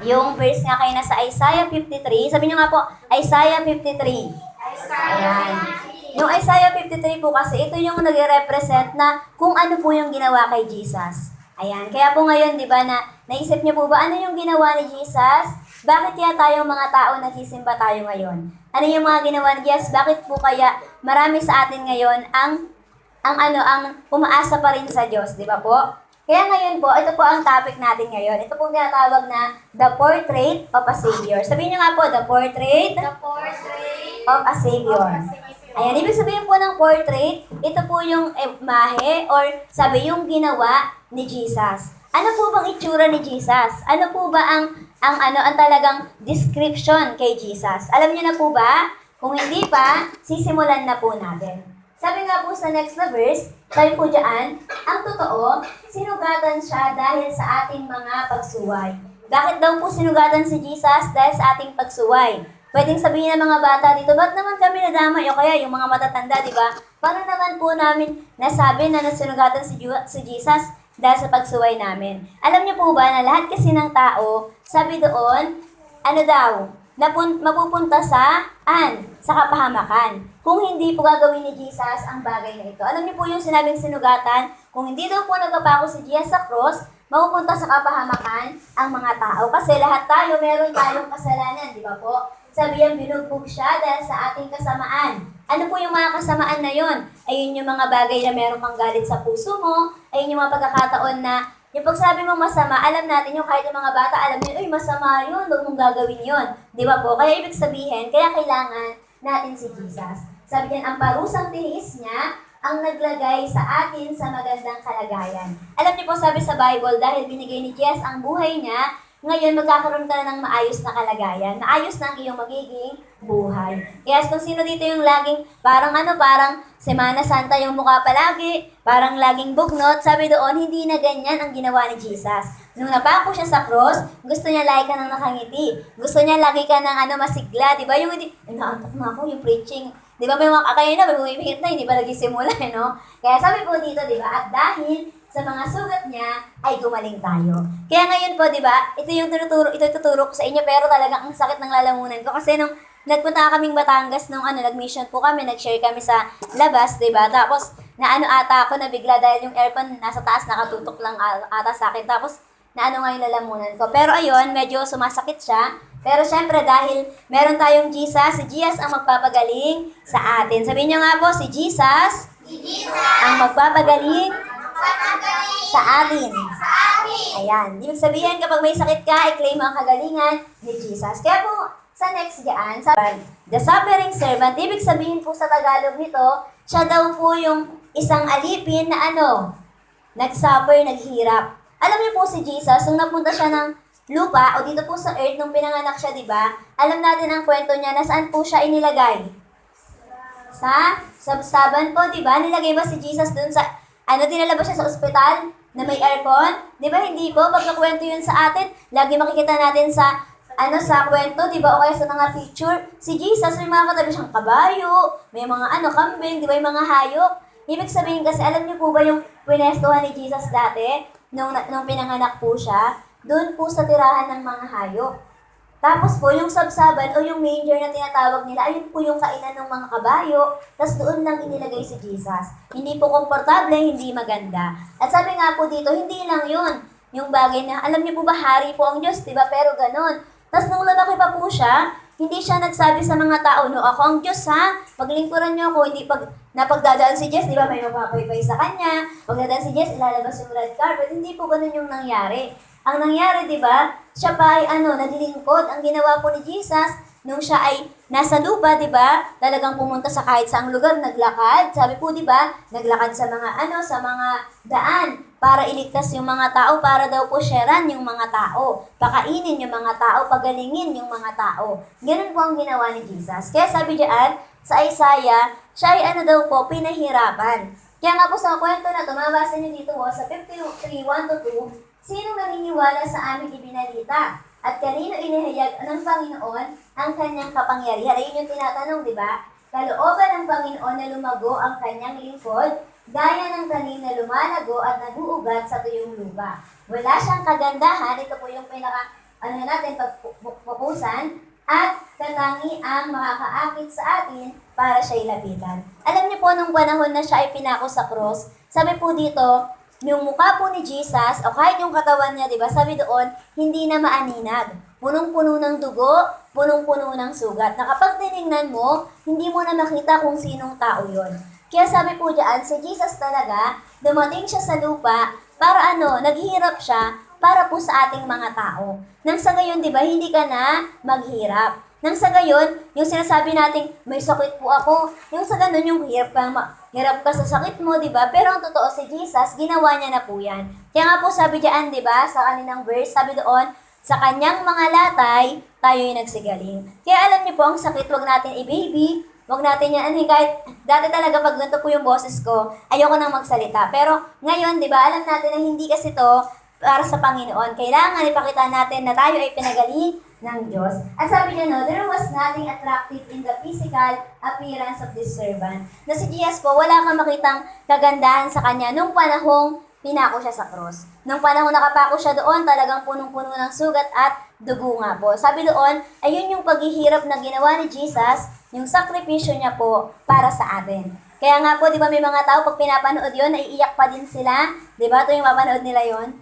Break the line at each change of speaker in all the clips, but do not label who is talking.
Yung verse nga kayo nasa Isaiah 53. Sabi niyo nga po, Isaiah 53. Ayan. Yung Isaiah 53 po kasi, ito yung nag-represent na kung ano po yung ginawa kay Jesus. Ayan. Kaya po ngayon, di ba, na naisip niyo po ba, ano yung ginawa ni Jesus? Bakit kaya tayong mga tao nagsisimba tayo ngayon? Ano yung mga ginawa ni Jesus? Bakit po kaya marami sa atin ngayon ang umaasa pa rin sa Diyos, di ba po? Kaya ngayon po, ito po ang topic natin ngayon. Ito po tinatawag na The Portrait of a Savior. Sabihin niyo nga po, The Portrait of a Savior. Ayan, ibig sabihin po ng portrait, ito po yung imahe or sabi yung ginawa ni Jesus. Ano po bang itsura ni Jesus? Ano po ba ang talagang description kay Jesus? Alam niyo na po ba? Kung hindi pa, sisimulan na po natin. Sabi nga po sa next na verse, sabi po dyan, ang totoo, sinugatan siya dahil sa ating mga pagsuway. Bakit daw po sinugatan si Jesus? Dahil sa ating pagsuway. Pwedeng sabihin ng mga bata dito, ba't naman kami nadamay? O kaya yung mga matatanda, di ba? Paano naman po namin nasabi na nasunugatan si Jesus dahil sa pagsuway namin? Alam niyo po ba na lahat kasi ng tao, sabi doon, ano daw, mapupunta sa kapahamakan. Kung hindi po gagawin ni Jesus ang bagay na ito. Alam niyo po yung sinabing sinugatan, kung hindi daw po nagpapako si Jesus sa cross, mapupunta sa kapahamakan ang mga tao. Kasi lahat tayo, meron tayong kasalanan, di ba po? Sabi yan, binugbog siya dahil sa ating kasamaan. Ano po yung mga kasamaan na yon? Ayun yung mga bagay na meron kang galit sa puso mo, ayun yung mga pagkakataon na yung pagsabi mo masama, alam natin yung kahit yung mga bata, alam nyo, uy, masama yun, huwag mong gagawin yun. Di ba po? Kaya ibig sabihin, kaya kailangan natin si Jesus. Sabi niyan, ang parusang tiniis niya, ang naglagay sa atin sa magandang kalagayan. Alam niyo po, sabi sa Bible, dahil binigay ni Jesus ang buhay niya, ngayon magkakaroon ka na ng maayos na kalagayan. Maayos na ang iyong magiging buhay. Kaya kung sino dito yung laging, parang Semana Santa yung mukha palagi, parang laging bugnot, sabi doon, hindi na ganyan ang ginawa ni Jesus. Nung napako siya sa cross, gusto niya lagi ka nang nakangiti. Gusto niya lagi ka nang masigla, di ba? Yung hindi, naantok na ako, yung preaching. Di ba may mga kayo na, may umipihit na, hindi pa nagsisimula, no? Kaya sabi po dito, di ba? At dahil sa mga sugat niya, ay gumaling tayo. Kaya ngayon po, di ba, ito tuturo ko sa inyo, pero talagang ang sakit ng lalamunan ko. Kasi nung nagpunta kaming Batangas, nag-mission po kami, nag-share kami sa labas, di ba? Tapos, ata ako na bigla dahil yung aircon nasa taas, nakatutok lang ata sa akin. Tapos, nga yung lalamunan ko. Pero ayun, medyo sumasakit siya. Pero syempre, dahil meron tayong Jesus, si Jesus ang magpapagaling sa atin. Sabihin niyo nga po, si Jesus ang magpapagaling sa atin. Ayan. Ibig sabihin, kapag may sakit ka, i-claim ang kagalingan ni Jesus. Kaya po, sa next dyan, the suffering servant, ibig sabihin po sa Tagalog nito, siya daw po yung isang alipin na nagsuffer, naghirap. Alam niyo po si Jesus, nung napunta siya ng lupa, o dito po sa earth, nung pinanganak siya, di ba? Alam natin ang kwento niya, nasaan po siya inilagay? Sa sabsaban po, di ba? Nilagay ba si Jesus dun sa dinala ba siya sa ospital na may aircon? Di ba hindi po? Pag nakwento yun sa atin, lagi makikita natin sa kwento, di ba? O kaya sa mga picture, si Jesus, may mga katabi siyang kabayo, may mga kambing, di ba? Yung mga hayop. Ibig sabihin kasi, alam niyo po ba yung pinestuhan ni Jesus dati, nung pinanganak po siya, doon po sa tirahan ng mga hayop. Tapos po, yung sabsaban o yung manger na tinatawag nila, ayun po yung kainan ng mga kabayo, tapos doon lang inilagay si Jesus. Hindi po komportable, hindi maganda. At sabi nga po dito, hindi lang yun. Yung bagay na, alam niyo po ba, hari po ang Diyos, diba? Pero ganun. Tapos nung lumaki pa po siya, hindi siya nagsabi sa mga tao, no, ako ang Diyos ha, paglingkuran niyo ako, hindi napagdadaan si Jess, di ba, may mapapaypay sa kanya, pagdadaan si Jess, ilalabas yung red carpet, hindi po ganun yung nangyari. Ang nangyari, di ba, siya pa ay naglilingkod. Ang ginawa po ni Jesus, nung siya ay nasa lupa, di ba, talagang pumunta sa kahit saang lugar, naglakad. Sabi po, di ba, naglakad sa mga daan para iligtas yung mga tao, para daw po sharean yung mga tao, pakainin yung mga tao, pagalingin yung mga tao. Ganun po ang ginawa ni Jesus. Kaya sabi diyan, sa Isaiah, siya ay daw po, pinahirapan. Kaya nga po sa kwento na ito, mabasa niyo dito sa 53:1-2, sino naniniwala sa aming ibinalita? At kanino inihayag ng Panginoon ang kanyang kapangyarihan? Ayun yung tinatanong, di ba? Kalooban ng Panginoon na lumago ang kanyang lingkod, gaya ng tanim na lumalago at naguugat sa tuyong lupa. Wala siyang kagandahan, ito po yung ano natin, pagpupusan, at katangi ang makakaakit sa atin para siya'y lapitan. Alam niyo po, nung panahon na siya ay pinako sa cross, sabi po dito, yung mukha po ni Jesus, o kahit yung katawan niya, di ba, sabi doon, hindi na maaninag. Punong-puno ng dugo, punong-puno ng sugat. Na kapag tinignan mo, hindi mo na makita kung sinong tao yon. Kaya sabi po diyan, si Jesus talaga, dumating siya sa lupa, para naghihirap siya, para po sa ating mga tao. Nang sa gayon, di ba, hindi ka na maghirap. Nang sa gayon, yung sinasabi nating, may sakit po ako, yung sa ganun, yung hirap ka sa sakit mo, di ba? Pero ang totoo, si Jesus, ginawa niya na po yan. Kaya nga po sabi diyan, di ba, sa kaninang verse, sabi doon, sa kanyang mga latay, tayo'y nagsigaling. Kaya alam niyo po, ang sakit, wag natin i-baby, wag natin yan, kahit dati talaga pag ganito po yung boses ko, ayoko nang magsalita. Pero ngayon, di ba, alam natin na hindi kasi to para sa Panginoon. Kailangan ipakita natin na tayo ay pinagaling ng Diyos. At sabi niya, there was nothing attractive in the physical appearance of this servant. Na si Jesus po, wala kang makitang kagandahan sa kanya nung panahong pinako siya sa cross. Nung panahong nakapako siya doon, talagang punong-puno ng sugat at dugo nga po. Sabi doon, ayun yung paghihirap na ginawa ni Jesus, yung sakripisyo niya po para sa atin. Kaya nga po, di ba may mga tao, pag pinapanood yun, naiiyak pa din sila. Di ba? Ito yung mapanood nila yon.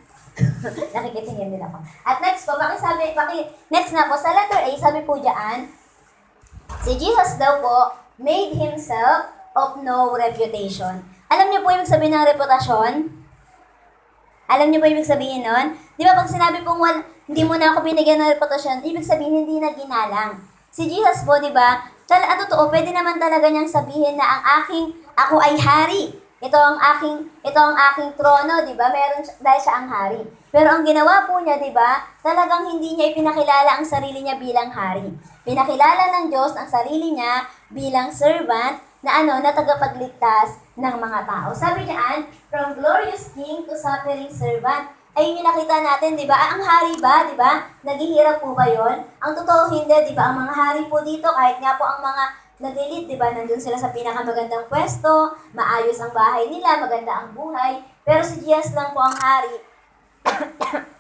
Nakikitingin nila po. At next po, next na po, sa letter A, sabi po diyan, si Jesus daw po made himself of no reputation. Alam niyo po yung sabihin ng reputasyon? Alam niyo po ibig sabihin nun? Di ba pag sinabi pong hindi mo na ako binigyan ng reputasyon, ibig sabihin hindi na ginalang. Si Jesus po, di ba, ang totoo, pwede naman talaga niyang sabihin na ako ay hari. Ito ang aking trono, di ba? Dahil siya ang hari. Pero ang ginawa po niya, di ba? Talagang hindi niya ipinakilala ang sarili niya bilang hari. Pinakilala ng Diyos ang sarili niya bilang servant na tagapagligtas ng mga tao. Sabi niyan, from glorious king to suffering servant. Ayun yung nakita natin, di ba? Ang hari ba, di ba? Naghihirap po ba yon? Ang totoo hindi, di ba? Ang mga hari po dito, kahit nga po ang mga nag-elite, di ba? Nandun sila sa pinakamagandang pwesto, maayos ang bahay nila, maganda ang buhay. Pero si Jesus lang po ang hari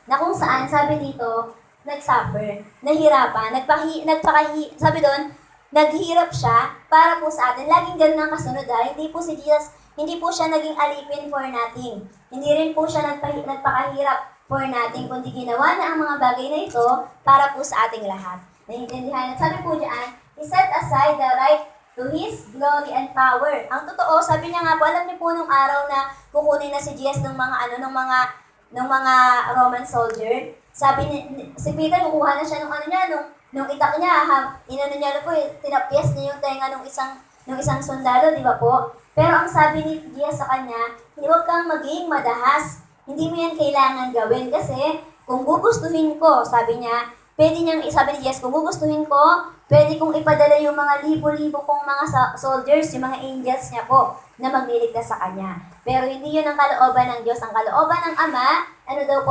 na kung saan, sabi dito, nagsuffer, nahirapan, sabi doon, naghirap siya para po sa atin. Laging ganun ang kasunod Hindi po si Jesus, hindi po siya naging alipin for nothing. Hindi rin po siya nagpakahirap for nothing, kundi ginawa na ang mga bagay na ito para po sa ating lahat. Naiintindihan? At sabi po diyan, he set aside the right to His glory and power. Ang totoo, sabi niya nga po, alam niyo po nung araw na kukunin na si Jesus ng mga Roman soldier, sabi ni si Peter, kukuha na siya nung itak niya, tinapyas niya yung tenga nung isang sundalo, di ba po? Pero ang sabi ni Jesus sa kanya, huwag kang maging madahas. Hindi mo yan kailangan gawin kasi kung gugustuhin ko, sabi niya, sabi ni Jesus, kung gugustuhin ko, pwede kong ipadala yung mga libo-libo kong mga soldiers, yung mga angels niya po, na magliligtas sa kanya. Pero hindi yun ang kalooban ng Diyos. Ang kalooban ng Ama,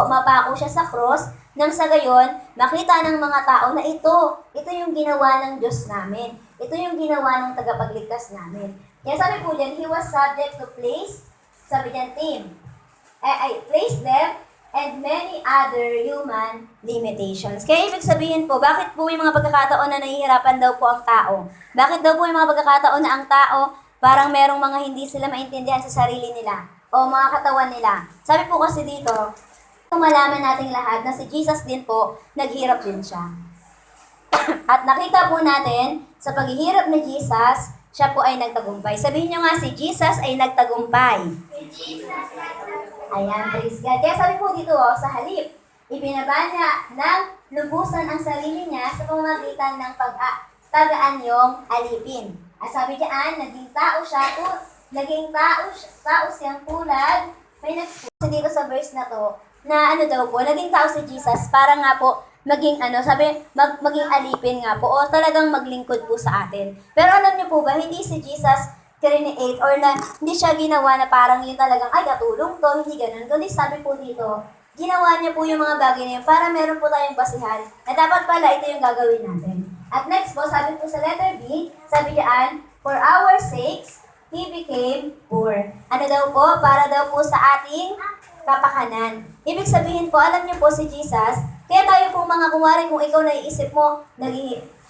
mapako siya sa cross, nang sa gayon, makita ng mga tao na ito yung ginawa ng Diyos namin. Ito yung ginawa ng tagapagligtas namin. Kaya sabi po dyan, he was subject to place, sabi dyan, place them, and many other human limitations. Kaya ibig sabihin po, bakit po yung mga pagkakataon na nahihirapan daw po ang tao? Bakit daw po yung mga pagkakataon na ang tao parang merong mga hindi sila maintindihan sa sarili nila o mga katawan nila? Sabi po kasi dito, malaman nating lahat na si Jesus din po, naghirap din siya. At nakita po natin, sa paghihirap ni Jesus, siya po ay nagtagumpay. Sabihin nyo nga, si Jesus ay nagtagumpay. Ayan, praise God. Kaya sabi po dito, sa halip, ibinaba niya ng lubusan ang sarili niya sa pamamagitan ng pagtagaan yung alipin. At sabi diyan, naging tao siyang tulad. May nagsusunod dito sa verse na to, na naging tao si Jesus para nga po maging maging alipin nga po o talagang maglingkod po sa atin. Pero alam niyo po ba, hindi si Jesus create or na hindi siya ginawa na parang yun talagang katulong to, hindi ganun. Kundi sabi po dito, ginawa niya po yung mga bagay na yun para meron po tayong basihan na dapat pala ito yung gagawin natin. At next po, sabi po sa letter B, sabi diyan, for our sakes, He became poor. Para daw po sa ating kapakanan. Ibig sabihin po, alam niyo po si Jesus, Kaya tayo po mga kumari, kung ikaw naiisip mo,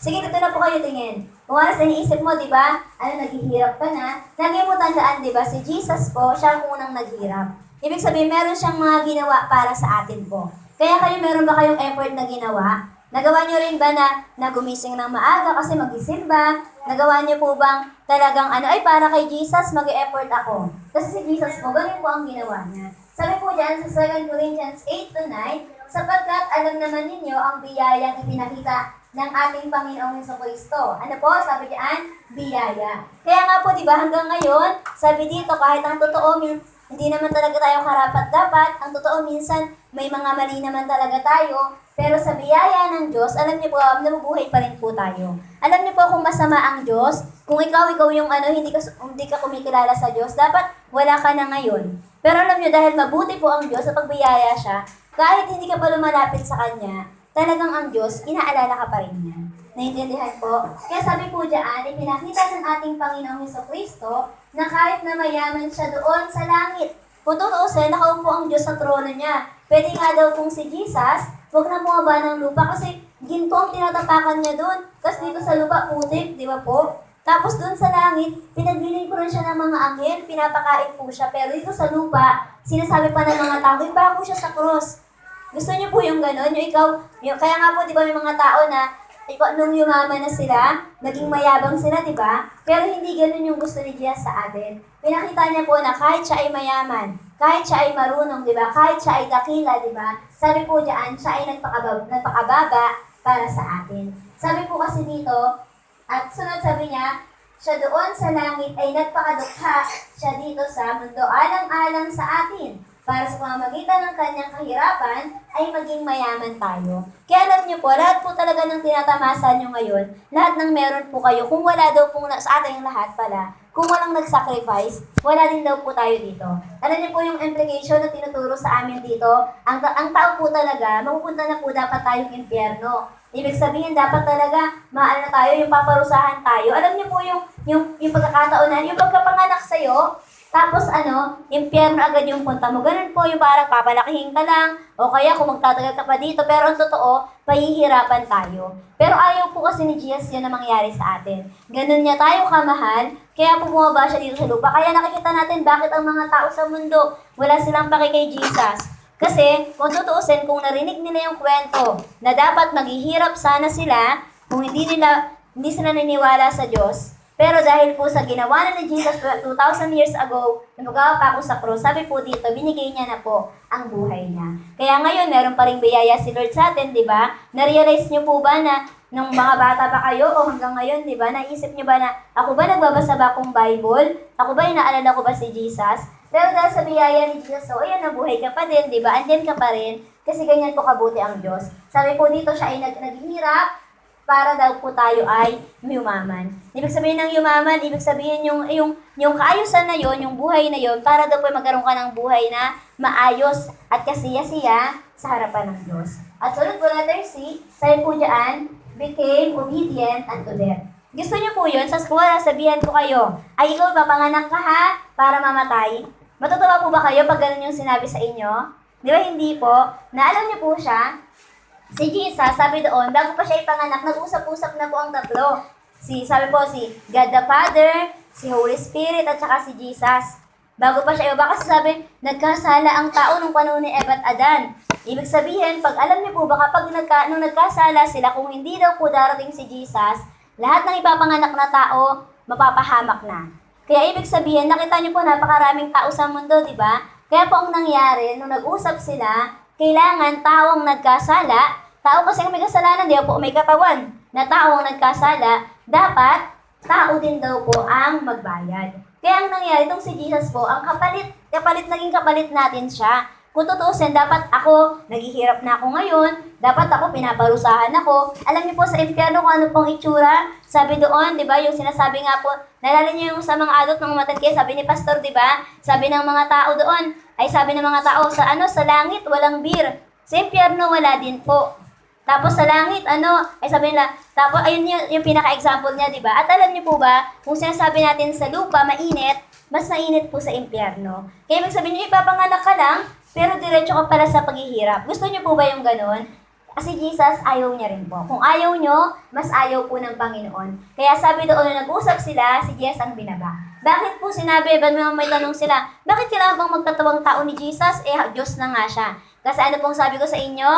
sige, dito na po kayo tingin. Kung ano sa iniisip mo, di ba? Naghihirap ka na. Lagi mo tandaan, di ba? Si Jesus po, siya ang unang naghirap. Ibig sabihin, meron siyang mga ginawa para sa atin po. Kaya kayo, meron ba kayong effort na ginawa? Nagawa niyo rin ba na gumising ng maaga kasi mag-isimba? Nagawa niyo po bang talagang para kay Jesus, mag-effort ako? Kasi si Jesus po, ganun po ang ginawa niya. Sabi po dyan sa 2 Corinthians 8-9, sapagkat alam naman ninyo ang biyayang ipinakita ng ating Panginoong Jesucristo. Ano po? Sabi diyan, biyaya. Kaya nga po, di ba, hanggang ngayon, sabi dito, kahit ang totoo, hindi naman talaga tayo karapat-dapat, ang totoo minsan, may mga mali naman talaga tayo, pero sa biyaya ng Diyos, alam niyo po, nabubuhay pa rin po tayo. Alam niyo po kung masama ang Diyos, kung ikaw yung hindi ka kumikilala sa Diyos, dapat wala ka na ngayon. Pero alam niyo, dahil mabuti po ang Diyos sa pagbiyaya siya, kahit hindi ka pa lumalapit sa Kanya, talagang ang Diyos, inaalala ka pa rin niya. Naintindihan po? Kaya sabi po diyan, ipinakita ng ating Panginoong Jesucristo na kahit na mayaman siya doon sa langit, kung tutuusin, nakaupo ang Diyos sa trono niya. Pwede nga daw kung si Jesus, huwag na bumaba ng lupa kasi ginto ang tinatapakan niya doon. Kasi dito sa lupa, putik, di ba po? Tapos doon sa langit, pinaglilingkuran siya ng mga anghel, pinapakain po siya. Pero dito sa lupa, sinasabi pa ng mga tao, iba po siya sa cross. Gusto niyo po yung gano'n? Kaya nga po, di ba may mga tao na, nung yumaman na sila, naging mayabang sila, di ba? Pero hindi gano'n yung gusto ni Jesus sa atin. Pinakita niya po na kahit siya ay mayaman, kahit siya ay marunong, di ba? Kahit siya ay dakila, di ba? Sabi po diyan, siya ay nagpakababa para sa atin. Sabi po kasi dito, at sunod sabi niya, siya doon sa langit ay nagpakadukha siya dito sa mundo alang-alang sa atin para sa pamamagitan ng kanyang kahirapan ay maging mayaman tayo. Kaya alam niyo po, lahat po talaga ng tinatamasa niyo ngayon, lahat ng meron po kayo, kung wala daw po sa ating lahat pala, kung walang nag-sacrifice, wala din daw po tayo dito. Alam niyo po yung implication na tinuturo sa amin dito, ang tao po talaga, mapupunta na po dapat tayong impyerno. Ibig sabihin, dapat talaga, na tayo, yung paparusahan tayo. Alam niyo po yung pagkakataon na, yung pagkapanganak sa'yo, tapos impyerno agad yung punta mo. Ganun po yung parang papalakihin ka lang, o kaya kung magtatagal ka pa dito, pero ang totoo, pahihirapan tayo. Pero ayaw po kasi ni Jesus yun na mangyari sa atin. Ganun niya tayo kamahal, kaya po bumaba siya dito sa lupa. Kaya nakikita natin bakit ang mga tao sa mundo, wala silang paki kay Jesus. Kasi, kung tutuusin, kung narinig nila yung kwento na dapat maghihirap sana sila, kung hindi sila naniniwala sa Diyos, pero dahil po sa ginawa na ni Jesus 2,000 years ago, na magkakapako sa cross, sabi po dito, binigay niya na po ang buhay niya. Kaya ngayon, meron pa ring biyaya si Lord sa atin, di ba? Na-realize niyo po ba na nung mga bata pa kayo o hanggang ngayon, di ba? Naisip niyo ba na, ako ba nagbabasa ba akong Bible? Ako ba inaalala ko ba si Jesus? Pero dahil sa biyaya ni Jesus, ayan, nabuhay ka pa din, di ba? Andyan ka pa rin, kasi ganyan po kabuti ang Diyos. Sabi po dito, siya ay naghihirap para daw po tayo ay yumaman. Ibig sabihin ng yumaman, ibig sabihin yung kaayusan na yon, yung buhay na yon, para daw po magkaroon ka ng buhay na maayos at kasiya-siya sa harapan ng Diyos. At sunod po letter C, sabi po dyan, became obedient unto death. Gusto niyo po yun? Sa school, sabihan ko kayo, ay ikaw papanganak ka ha, para mamatay? Matutuwa po ba kayo pag ganun yung sinabi sa inyo? Di ba hindi po? Naalam niyo po siya? Si Jesus, sabi doon, bago pa siya ipanganak, nag-usap-usap na po ang tatlo. Sabi po, si God the Father, si Holy Spirit, at saka si Jesus. Bago pa siya iba, kasi sabi, nagkasala ang tao nung panahon ni Eva at Adan. Ibig sabihin, pag alam niyo po ba, kapag nung nagkasala sila, kung hindi daw po darating si Jesus, lahat ng ipapanganak na tao, mapapahamak na. Kaya ibig sabihin, nakita niyo po napakaraming tao sa mundo, di ba? Kaya po ang nangyari, nung nag-usap sila, kailangan tao ang nagkasala, tao kasi may kasalanan, di ba po may katawan, na tao ang nagkasala, dapat tao din daw po ang magbayad. Kaya ang nangyari, itong si Jesus po, ang naging kapalit natin siya. Kung tutuusin, dapat ako, naghihirap na ako ngayon, dapat ako, pinaparusahan ako. Alam niyo po sa impyerno kung ano pong itsura, sabi doon, di ba, yung sinasabi nga po, nalala niyo yung sa mga adult, mga matangke, sabi ni Pastor, di ba, sabi ng mga tao doon, ay sabi ng mga tao, sa langit, walang beer. Sa impyerno, wala din po. Tapos sa langit, ay sabi nila, tapos ayun yung pinaka-example niya, di ba? At alam niyo po ba, kung sinasabi natin sa lupa, mainit, mas mainit po sa impyerno. Kaya ibig sabihin niyo, ipapanganak ka lang, pero diretso ka pala sa paghihirap. Gusto niyo po ba yung ganon? Kasi Jesus, ayaw niya rin po. Kung ayaw nyo, mas ayaw po ng Panginoon. Kaya sabi doon na nag-usap sila, si Jesus ang binaba. Bakit po sinabi, may tanong sila, bakit kailangan bang magkatawang tao ni Jesus? Diyos na nga siya. Kasi ano pong sabi ko sa inyo,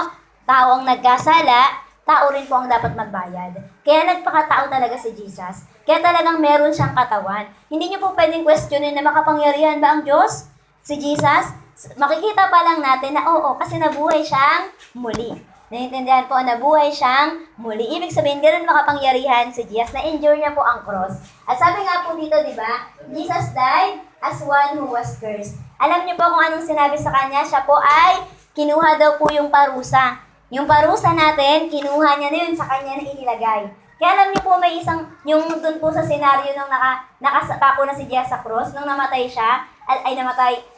tao ang nagkasala, tao rin po ang dapat magbayad. Kaya nagpakatao talaga si Jesus. Kaya talagang meron siyang katawan. Hindi niyo po pwedeng questionin na makapangyarihan ba ang Diyos? Si Jesus? Makikita pa lang natin na oo, kasi nabuhay siyang muli. Naiintindihan po, nabuhay siyang muli. Ibig sabihin, ganoon makapangyarihan si Jesus, na-endure niya po ang cross. At sabi nga po dito, di ba, Jesus died as one who was cursed. Alam niyo po kung anong sinabi sa kanya? Siya po ay kinuha daw po yung parusa. Yung parusa natin, kinuha niya na yun, sa kanya na inilagay. Kaya alam niyo po, may isang, yung dun po sa senaryo nung nakasapa na si Jesus sa cross, nung namatay siya,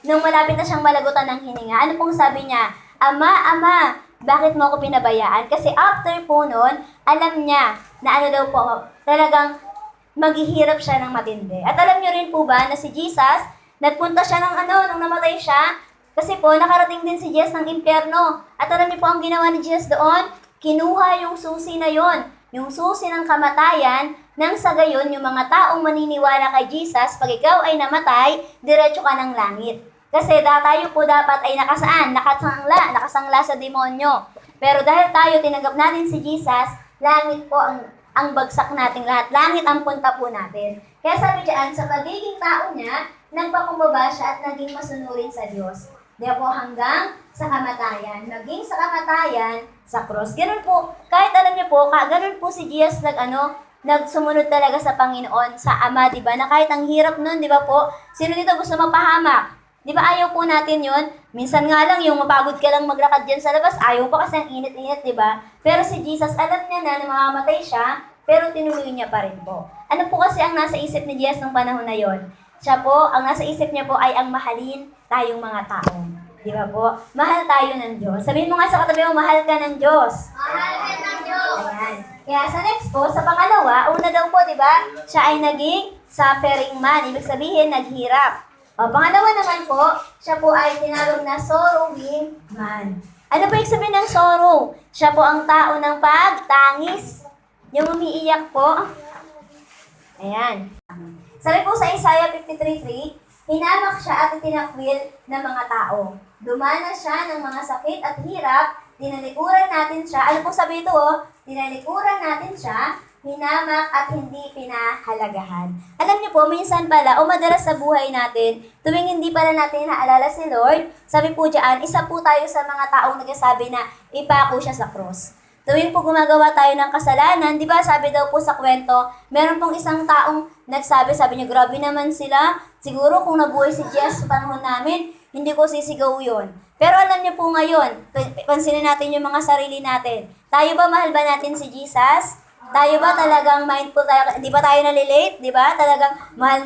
nung malapit na siyang malagutan ng hininga, ano pong sabi niya? Ama, Ama, bakit mo ako pinabayaan? Kasi after po nun, alam niya na ano daw po, talagang maghihirap siya ng matindi. At alam niyo rin po ba na si Jesus, nagpunta siya nung namatay siya, kasi po, nakarating din si Jesus ng impyerno. At alam niyo po ang ginawa ni Jesus doon? Kinuha yung susi na yon, yung susi ng kamatayan, nang sa gayon, yung mga taong maniniwala kay Jesus, pag ikaw ay namatay, diretso ka ng langit. Kasi tayo po dapat ay nakasangla sa demonyo. Pero dahil tayo tinanggap natin si Jesus, langit po ang bagsak nating lahat. Langit ang punta po natin. Kaya sabi diyan, sa pagiging tao niya, nagpakumbaba siya at naging masunurin sa Diyos. Diyan po hanggang sa kamatayan. Naging sa kamatayan, sa cross. Ganun po, kahit alam niyo po, ganun po si Jesus nagsumunod talaga sa Panginoon, sa Ama, di ba? Na kahit ang hirap nun, di ba po? Sino dito gusto mapahamak? Di ba ayaw po natin yun? Minsan nga lang, yung mapagod ka lang maglakad dyan sa labas, ayaw pa kasi ang init-init, di ba? Pero si Jesus, alam niya na mamamatay siya, pero tinuloy niya pa rin po. Ano po kasi ang nasa isip ni Jesus nung panahon na yon? Siya po, ang nasa isip niya po ay ang mahalin tayong mga tao. Di ba po? Mahal tayo ng Diyos. Sabihin mo nga sa katabi mo, mahal ka ng Diyos. Mahal ka ng Diyos. Ayan. Kaya sa next po, sa pangalawa, una daw po, di ba? Siya ay naging suffering man. Ibig sabihin, naghirap. Pangalawa naman po, siya po ay tinawag na sorrowing man. Ano po ibig sabihin ng sorrow? Siya po ang tao ng pagtangis. Yung umiiyak po. Ayan. Sabi po sa Isaiah 53:3, hinamak siya at itinakwil ng mga tao. Dumanas siya ng mga sakit at hirap, dinalikuran natin siya. Ano po sabi ito? Dinalikuran natin siya, hinamak at hindi pinahalagahan. Alam niyo po, minsan pala, o madalas sa buhay natin, tuwing hindi pala natin naalala si Lord, sabi po diyan, isa po tayo sa mga taong nagsasabi na ipako siya sa cross. Tuwing po gumagawa tayo ng kasalanan, di ba sabi daw po sa kwento, meron pong isang taong sabi niya, grabe naman sila, siguro kung nabuhay si Jesus sa panahon namin, hindi ko sisigaw yun. Pero alam niyo po ngayon, pansinin natin yung mga sarili natin. Tayo ba, mahal ba natin si Jesus? Tayo ba talagang mindful tayo? Di ba tayo nalilate? Di ba? Talagang mahal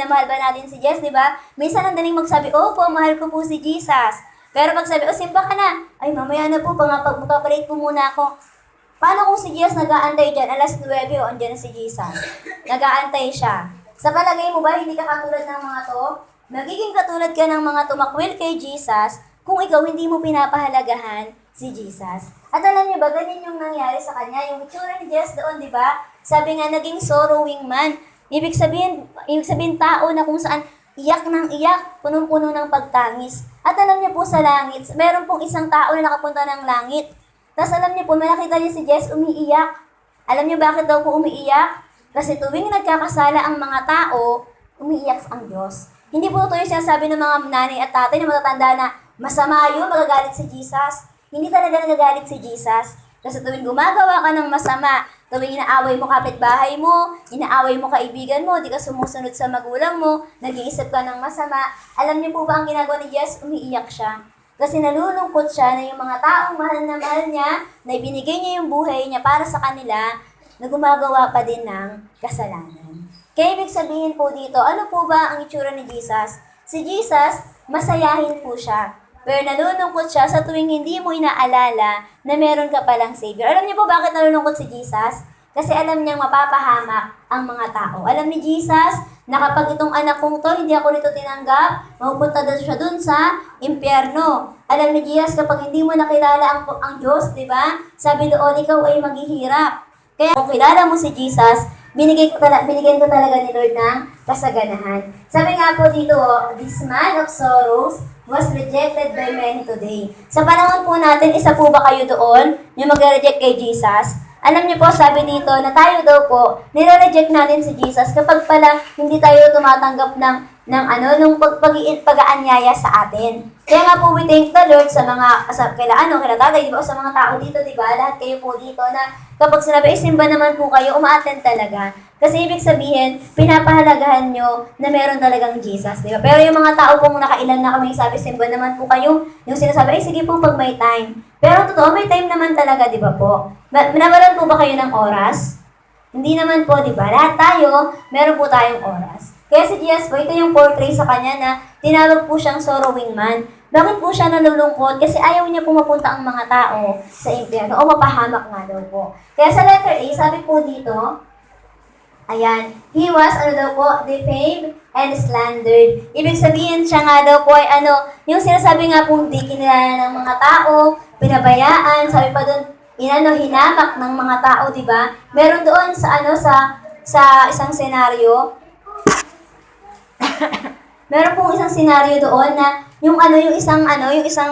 ba natin si Jesus? Di ba? Minsan ang daling magsabi, opo, mahal ko po si Jesus. Pero pag sabi, simba ka na. Ay, mamaya na po, magpapalit po muna ako. Paano kung si Jesus nag-aantay dyan? Alas 9, andyan na si Jesus. Nag-aantay siya. Sa palagay mo ba, hindi ka katulad ng mga to? Magiging katulad ka ng mga tumakwil kay Jesus kung ikaw hindi mo pinapahalagahan si Jesus. At alam niyo ba, ganyan yung nangyari sa kanya, yung itsura ni Jesus doon, di ba? Sabi nga, naging sorrowing man. Ibig sabihin tao na kung saan iyak ng iyak, punong-puno ng pagtangis. At alam niyo po sa langit, meron pong isang tao na nakapunta ng langit. Tapos alam niyo po, nakita niya si Jesus umiiyak. Alam niyo bakit daw po umiiyak? Kasi tuwing nagkakasala ang mga tao, umiiyak ang Diyos. Hindi po ito yung sinasabi ng mga nanay at tatay na matatanda na masama yun, magagalit si Jesus. Hindi talaga nagagalit si Jesus. Kasi tuwing gumagawa ka ng masama, tuwing inaaway mo kapitbahay mo, inaaway mo kaibigan mo, di ka sumusunod sa magulang mo, nag-iisip ka ng masama, alam niyo po ba ang ginagawa ni Jesus? Umiiyak siya. Kasi nalulungkot siya na yung mga taong mahal na mahal niya, na ibinigay niya yung buhay niya para sa kanila, na gumagawa pa din ng kasalanan. Kaya ibig sabihin po dito, ano po ba ang itsura ni Jesus? Si Jesus, masayahin po siya. Pero nalulungkot siya sa tuwing hindi mo inaalala na meron ka palang Savior. Alam niyo po bakit nalulungkot si Jesus? Kasi alam niyang mapapahamak ang mga tao. Alam ni Jesus na kapag itong anak kong to, hindi ako nito tinanggap, mapupunta daw siya dun sa impyerno. Alam ni Jesus, kapag hindi mo nakilala ang Diyos, di ba? Sabi doon, ikaw ay maghihirap. Kaya kung kilala mo si Jesus, binigyan ko talaga ni Lord ng kasaganahan. Sabi nga po dito, this man of sorrows was rejected by many today. Sa panahon po natin, isa po ba kayo doon, yung mag-reject kay Jesus? Alam niyo po, sabi dito na tayo daw po, nire-reject natin si Jesus kapag pala hindi tayo tumatanggap nung pag-aanyaya sa atin. Kaya nga po we thank the Lord kila tatay, di ba, sa mga tao dito, di ba, lahat kayo po dito na kapag sinabi, simba naman po kayo, uma-attend talaga. Kasi ibig sabihin, pinapahalagahan nyo na meron talagang Jesus, di ba? Pero yung mga tao pong nakailan na kami sabi, simba naman po kayo, yung sinasabi, sige po pag may time. Pero totoo, may time naman talaga, di ba po? Nawalan po ba kayo ng oras? Hindi naman po, di ba? Lahat tayo, meron po tayong oras. Kaya si Jesus po, ito yung portray sa kanya na tinawag po siyang sorrowing man. Bakit po siya nalulungkot? Kasi ayaw niya po mapunta ang mga tao sa impyerno o mapahamak nga daw po. Kaya sa letter A, sabi po dito, ayan, he was, defamed and slandered. Ibig sabihin siya nga daw po ay yung sinasabi nga po, hindi kinilala ng mga tao, pinabayaan, sabi pa doon, hinamak ng mga tao, di ba? Meron doon sa isang senaryo, meron pong isang senaryo doon na yung isang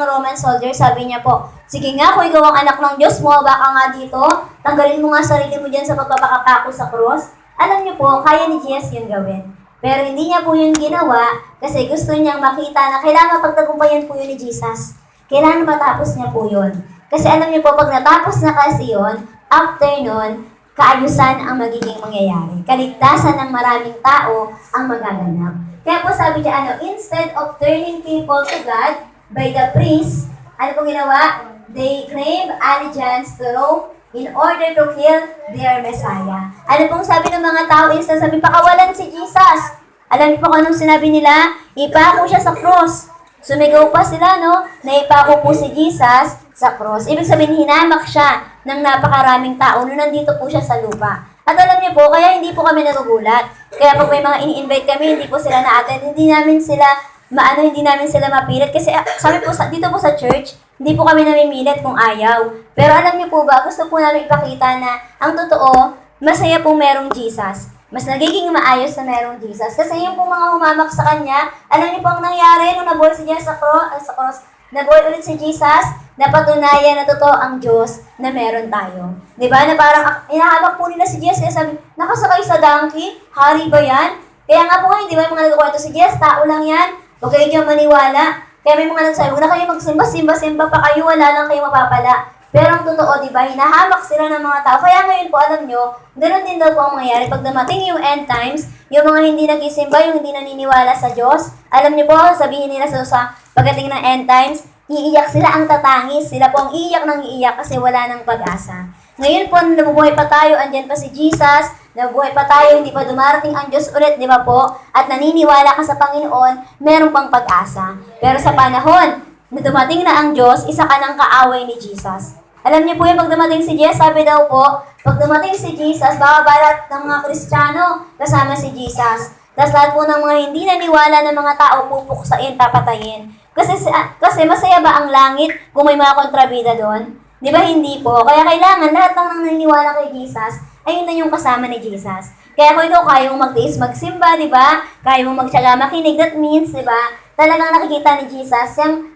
Roman soldier, sabi niya po, sige nga, kung ikaw ang anak ng Diyos mo, baka nga dito, tanggalin mo nga sarili mo dyan sa pagpapakapako sa cross. Alam niyo po, kaya ni Jesus yun gawin. Pero hindi niya po yun ginawa kasi gusto niyang makita na kailangan pagtagumpayan po yun ni Jesus. Kailangan matapos niya po yun. Kasi alam niyo po, pag natapos na kasi yun, after nun, kaayusan ang magiging mangyayari. Kaligtasan ng maraming tao ang magaganap. Kaya po sabi niya, instead of turning people to God by the priests, ano pong ginawa? They claimed allegiance to Rome in order to kill their Messiah. Ano pong sabi ng mga tao? Instead, sabi, pakawalan si Jesus. Alam niyo po kung anong sinabi nila? Ipako siya sa cross. Sumigaw pa sila, naipako po si Jesus sa cross. Ibig sabihin, hinamak siya ng napakaraming tao nung nandito po siya sa lupa. At alam niyo po, kaya hindi po kami nagugulat. Kaya pag may mga ini-invite kami, hindi po sila na-attend, hindi namin sila mapilit. Kasi sabi po, dito po sa church, hindi po kami namimilit kung ayaw. Pero alam niyo po ba, gusto po namin ipakita na ang totoo, masaya pong merong Jesus. Mas nagiging maayos na merong Jesus. Kasi yung po mga humamak sa kanya, alam niyo po ang nangyari nung nabuhay si Jesus sa cross, nabuhay ulit si Jesus, napatunayan na totoo ang Diyos na meron tayo. Diba? Na parang inahabak po nila si Jesus kaya sabi, nakasakay sa donkey? Hari ba yan? Kaya nga po ngayon, di ba yung mga nagkukwento si Jesus, tao lang yan. Huwag kayo dyan maniwala. Kaya may mga nagsabi, huwag na kayo magsimba pa kayo, wala lang kayo mapapala. Pero ang totoo, di ba, hinahamak sila ng mga tao. Kaya ngayon po, alam nyo, ganoon din daw po ang mangyayari. Pag dumating yung end times, yung mga hindi nagsisimba, yung hindi naniniwala sa Diyos, alam nyo po, sabihin nila sa pagdating ng end times, iiyak sila ang tatangis. Sila po ang iiyak ng iiyak kasi wala ng pag-asa. Ngayon po, nabubuhay pa tayo, andyan pa si Jesus, nabubuhay pa tayo, hindi pa dumarating ang Diyos ulit, di ba po? At naniniwala ka sa Panginoon, meron pang pag-asa. Pero sa panahon na dumating na ang Diyos, isa ka ng kaaway ni Jesus. Alam niyo po yung pag dumating si Jesus, sabi daw po, pag dumating si Jesus, baka balat ng mga Kristiyano kasama si Jesus. Tapos lahat po ng mga hindi naniwala ng mga tao pupuksain, papatayin. Kasi masaya ba ang langit kung may mga kontrabida doon? Di ba hindi po? Kaya kailangan lahat ng naniniwala kay Jesus, ayun na yung kasama ni Jesus. Kaya kung ikaw kaya mong magtiis magsimba, di ba? Kaya mong magtiyaga makinig, that means, di ba? Talagang nakikita ni Jesus yung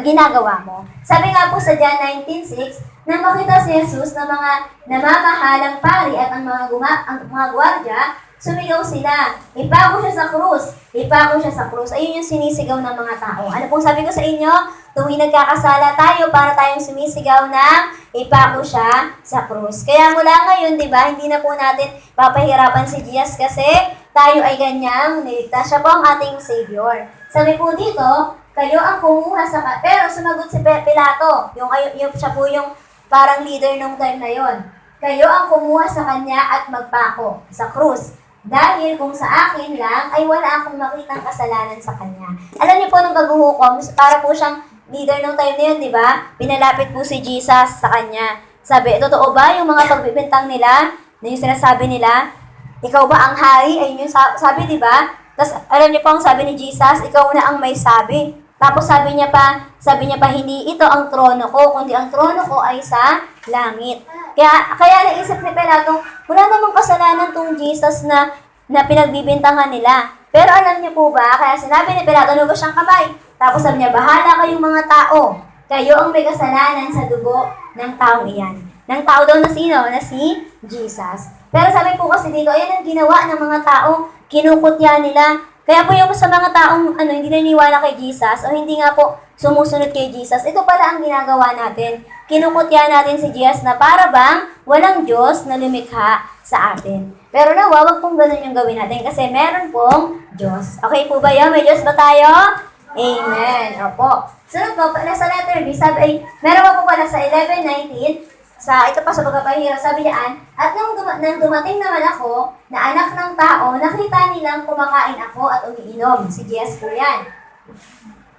ginagawa mo. Sabi nga po sa John 19:6, nang makita si Jesus ng mga namamahalang pari at ang mga gwardya, sumigaw sila, ipako siya sa krus, ipako siya sa krus. Ayun yung sinisigaw ng mga tao. Ano pong sabi ko sa inyo? Tuwing nagkakasala tayo, para tayong sumisigaw ng ipako siya sa krus. Kaya mula ngayon, di ba, hindi na po natin papahirapan si Jesus kasi tayo ay ganyang niligtas. Siya po ang ating Savior. Sabi po dito, kayo ang kumuha pero sumagot si Pilato, siya po yung parang leader nung time na yon. Kayo ang kumuha sa kanya at magpako sa krus. Dahil kung sa akin lang, ay wala akong makitang kasalanan sa kanya. Alam niyo po nung paghuhukom, para po siyang leader nung time na yun, di ba? Pinalapit po si Jesus sa kanya. Sabi, totoo ba yung mga pagbibintang nila, na yung sinasabi nila, Ikaw ba ang hari? Ayun yung sabi, di ba? Tapos, alam niyo po ang sabi ni Jesus, ikaw na ang may sabi. Tapos sabi niya pa, hindi ito ang trono ko, kundi ang trono ko ay sa langit. Kaya naisip ni Pilato, wala namang kasalanan tong Jesus na pinagbibintangan nila. Pero alam niyo po ba, kaya sinabi ni Pilato, ano ba siyang kamay? Tapos sabi niya, bahala kayong mga tao. Kayo ang may kasalanan sa dugo ng taong iyan. Ng tao daw na sino? Na si Jesus. Pero sabi po kasi dito, ayan ang ginawa ng mga tao, kinukutya nila. Kaya po yung sa mga taong hindi naniniwala kay Jesus o hindi nga po sumusunod kay Jesus, ito pala ang ginagawa natin. Kinukutya natin si Jesus na para bang walang Diyos na lumikha sa atin. Pero nawa, wag pong ganun yung gawin natin kasi meron pong Diyos. Okay po ba yun? May Diyos ba tayo? Amen. Opo. Sunod po, sa letter B, sabi, meron pa po pala sa 11:19, ito pa sa pagpapahirap, sabi niyan, at nang dumating naman ako, na anak ng tao, nakita nilang kumakain ako at umiinom. Si Jesus po yan.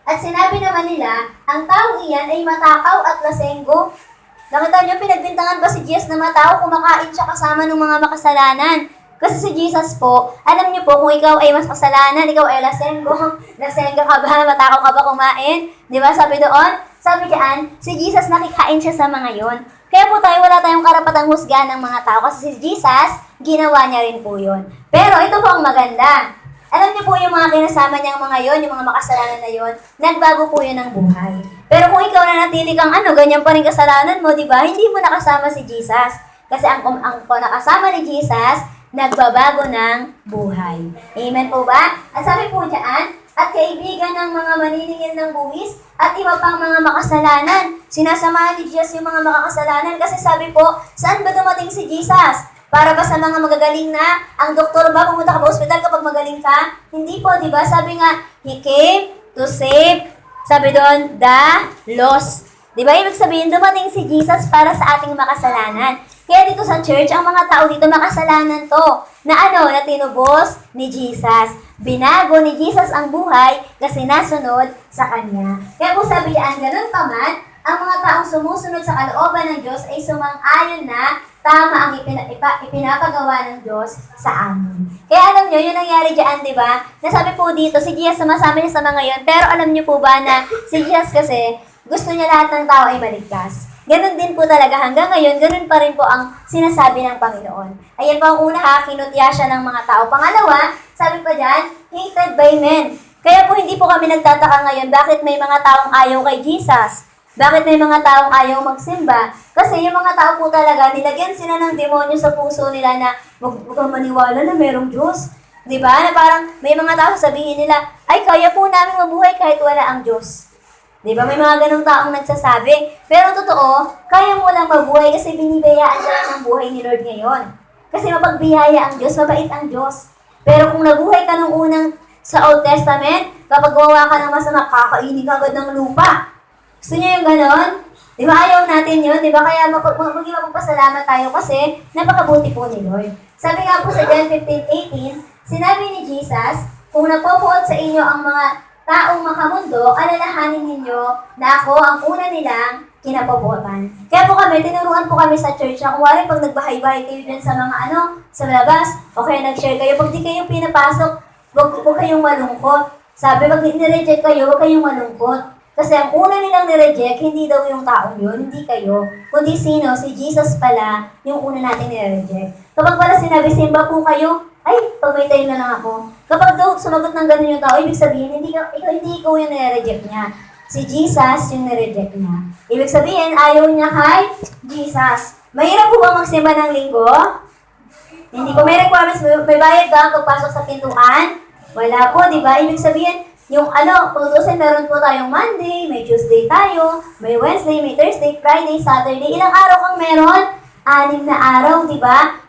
At sinabi naman nila, ang taong iyan ay matakaw at lasenggo. Nakita niyo, pinagbintangan ba si Jesus na matao, kumakain siya kasama ng mga makasalanan? Kasi si Jesus po, alam niyo po, kung ikaw ay mas kasalanan, ikaw ay lasenggo. Lasenggo ka ba? Matakaw ka ba kumain? Di ba sabi doon? Sabi diyan, si Jesus nakikain siya sa mga yon. Kaya po wala tayong karapatang husgahan ng mga tao kasi si Jesus, ginawa niya rin po yun. Pero ito po ang maganda. Alam niyo po yung mga kinasama niyang mga yon, yung mga makasalanan na yon, nagbago po yun ng buhay. Pero kung ikaw na natili kang ganyan pa rin kasalanan mo, di ba? Hindi mo nakasama si Jesus. Kasi ang nakasama ni Jesus, nagbabago ng buhay. Amen po ba? At sabi po diyan, at kaibigan ng mga maniningil ng buwis at iba pang mga makasalanan. Sinasamahan ni Jesus yung mga makakasalanan kasi sabi po, saan ba dumating si Jesus? Para ba sa mga magagaling na? Ang doktor ba, pumunta ka ba ospital kapag magaling ka? Hindi po, di ba? Sabi nga, He came to save, sabi doon, the lost. Di ba? Ibig sabihin, dumating si Jesus para sa ating makasalanan. Kaya dito sa church, ang mga tao dito makasalanan to. Na tinubos ni Jesus. Binago ni Jesus ang buhay kasi nasunod sa Kanya. Kaya kung sabi niyan, ganun pa man, ang mga taong sumusunod sa kalooban ng Diyos ay sumang-ayon na tama ang ipinapagawa ng Diyos sa amin. Kaya alam nyo, yun nangyari dyan, di ba? Nasabi po dito, si Jesus sumasama niya sa mga yon, pero alam nyo po ba na si Jesus kasi gusto niya lahat ng tao ay maligtas. Ganon din po talaga hanggang ngayon, ganon pa rin po ang sinasabi ng Panginoon. Ayan po ang una kinutya siya ng mga tao. Pangalawa, sabi pa dyan, hated by men. Kaya po hindi po kami nagtataka ngayon bakit may mga taong ayaw kay Jesus. Bakit may mga taong ayaw magsimba? Kasi yung mga tao po talaga, nilagyan sila ng demonyo sa puso nila na huwag kang maniwala na merong Diyos. Diba? Na parang may mga tao sabihin nila, ay kaya po namin mabuhay kahit wala ang Diyos. Diba? May mga ganong taong nagsasabi. Pero totoo, kaya mo lang mabuhay kasi binibayaan ka lang ng buhay ni Lord ngayon. Kasi mapagbiyaya ang Diyos, mabait ang Diyos. Pero kung nabuhay ka nung unang sa Old Testament, kapag gawa ka ng masama, kakainin ka agad ng lupa. Gusto niyo yung ganon? Di ba ayaw natin yun? Di ba kaya maging mapagpasalamat tayo kasi napakabuti po ni Lord. Sabi nga po sa John 15:18, sinabi ni Jesus, kung napopuot sa inyo ang mga taong makamundo, alalahanin ninyo na ako ang una nilang kinapopuotan. Kaya po kami, tinuruan po kami sa church na kung wari pag nagbahay-bahay kayo dyan sa mga sa labas, o kaya nag-share kayo, pag di kayo pinapasok, huwag kayong malungkot. Sabi, pag nireject kayo, huwag kayong malungkot. Kasi ang una nilang nireject, hindi daw yung taong yun, hindi kayo. Kundi sino? Si Jesus pala, yung una natin nireject. Kapag pala sinabi, simba po kayo, ay, pag may time na lang ako. Kapag daw sumagot ng ganun yung tao, ibig sabihin, hindi ikaw yung nireject niya. Si Jesus yung nireject niya. Ibig sabihin, ayaw niya kay Jesus. Mahirap po ba magsimba ng linggo? Hindi ko may requirements, may bayad ba pagpasok sa pintuan? Wala po, di ba? Ibig sabihin, yung kung meron po tayong Monday, may Tuesday tayo, may Wednesday, may Thursday, Friday, Saturday. Ilang araw kang meron? 6 na araw, di ba?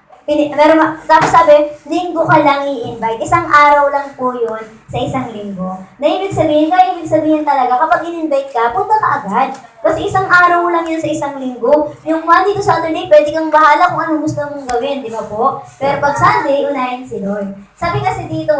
Tapos sabi, linggo ka lang i-invite. Isang araw lang po yun sa isang linggo. Na ibig sabihin talaga, kapag in-invite ka, punta ka agad. Kasi isang araw lang yan sa isang linggo. Yung Monday to Saturday, pwede kang bahala kung anong gusto mong gawin, di ba po? Pero pag Sunday, unahin si Lord. Sabi kasi dito,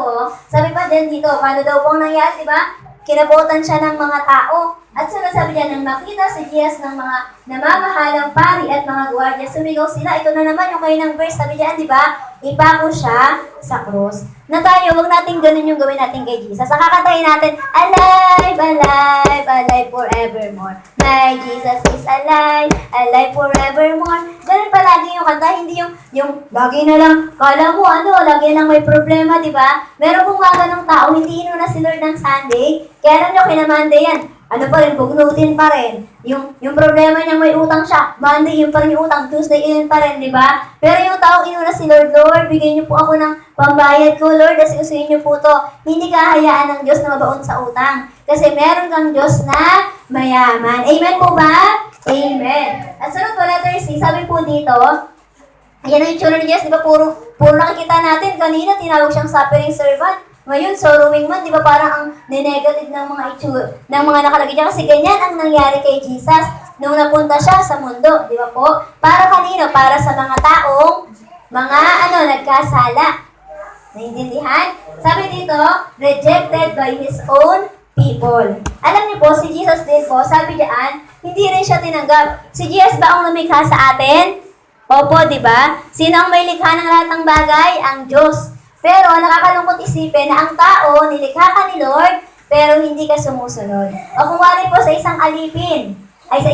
sabi pa din dito, paano daw pong nangyari, di ba? Kinabutan siya ng mga tao. At sabi niya, nang makita si Jesus ng mga namamahalang pari at mga gwardiya, sumigaw sila. Ito na naman yung kayo ng verse, sabi niya, di ba? Ipako siya sa cross. Na tayo, huwag natin ganun yung gawin natin kay Jesus. Ang kakantahin natin, alive, alive, alive forevermore. My Jesus is alive, alive forevermore. Ganun palagi yung kanta, hindi yung lagi na lang, kala mo lagi lang may problema, di ba? Meron pong mga ganong tao, hindi inuna si Lord ng Sunday, kaya alam nyo, kinamande yan. Ano pa rin, bugnutin pa rin. Yung problema niya may utang siya. Monday, yun pa rin yung utang. Tuesday, yun pa rin, di ba? Pero yung tao, inuna si Lord, Lord, bigyan niyo po ako ng pambayad ko, Lord, kasi usuin niyo po to. Hindi kahayaan ng Diyos na mabaon sa utang. Kasi meron kang Diyos na mayaman. Amen po ba? Amen. At sunod po, letter C, sabi po dito, ayan ang itsura ni Jesus, di ba? Puro nakikita natin. Kanina, tinawag siyang suffering servant. Ngayon, sorrowing man, di ba parang ang negative ng mga ng mga nakalagay niya. Kasi ganyan ang nangyari kay Jesus nung napunta siya sa mundo, di ba po? Para kanino? Para sa mga taong, nagkasala. Naintindihan? Sabi dito, rejected by His own people. Alam niyo po, si Jesus din po, sabi diyan, hindi rin siya tinanggap. Si Jesus ba ang lumikha sa atin? Opo, di ba? Sino ang may likha ng lahat ng bagay? Ang Diyos. Pero nakakalungkot isipin na ang tao, nilikha ka ni Lord, pero hindi ka sumusunod. O kung wari po sa isang alipin, ay sa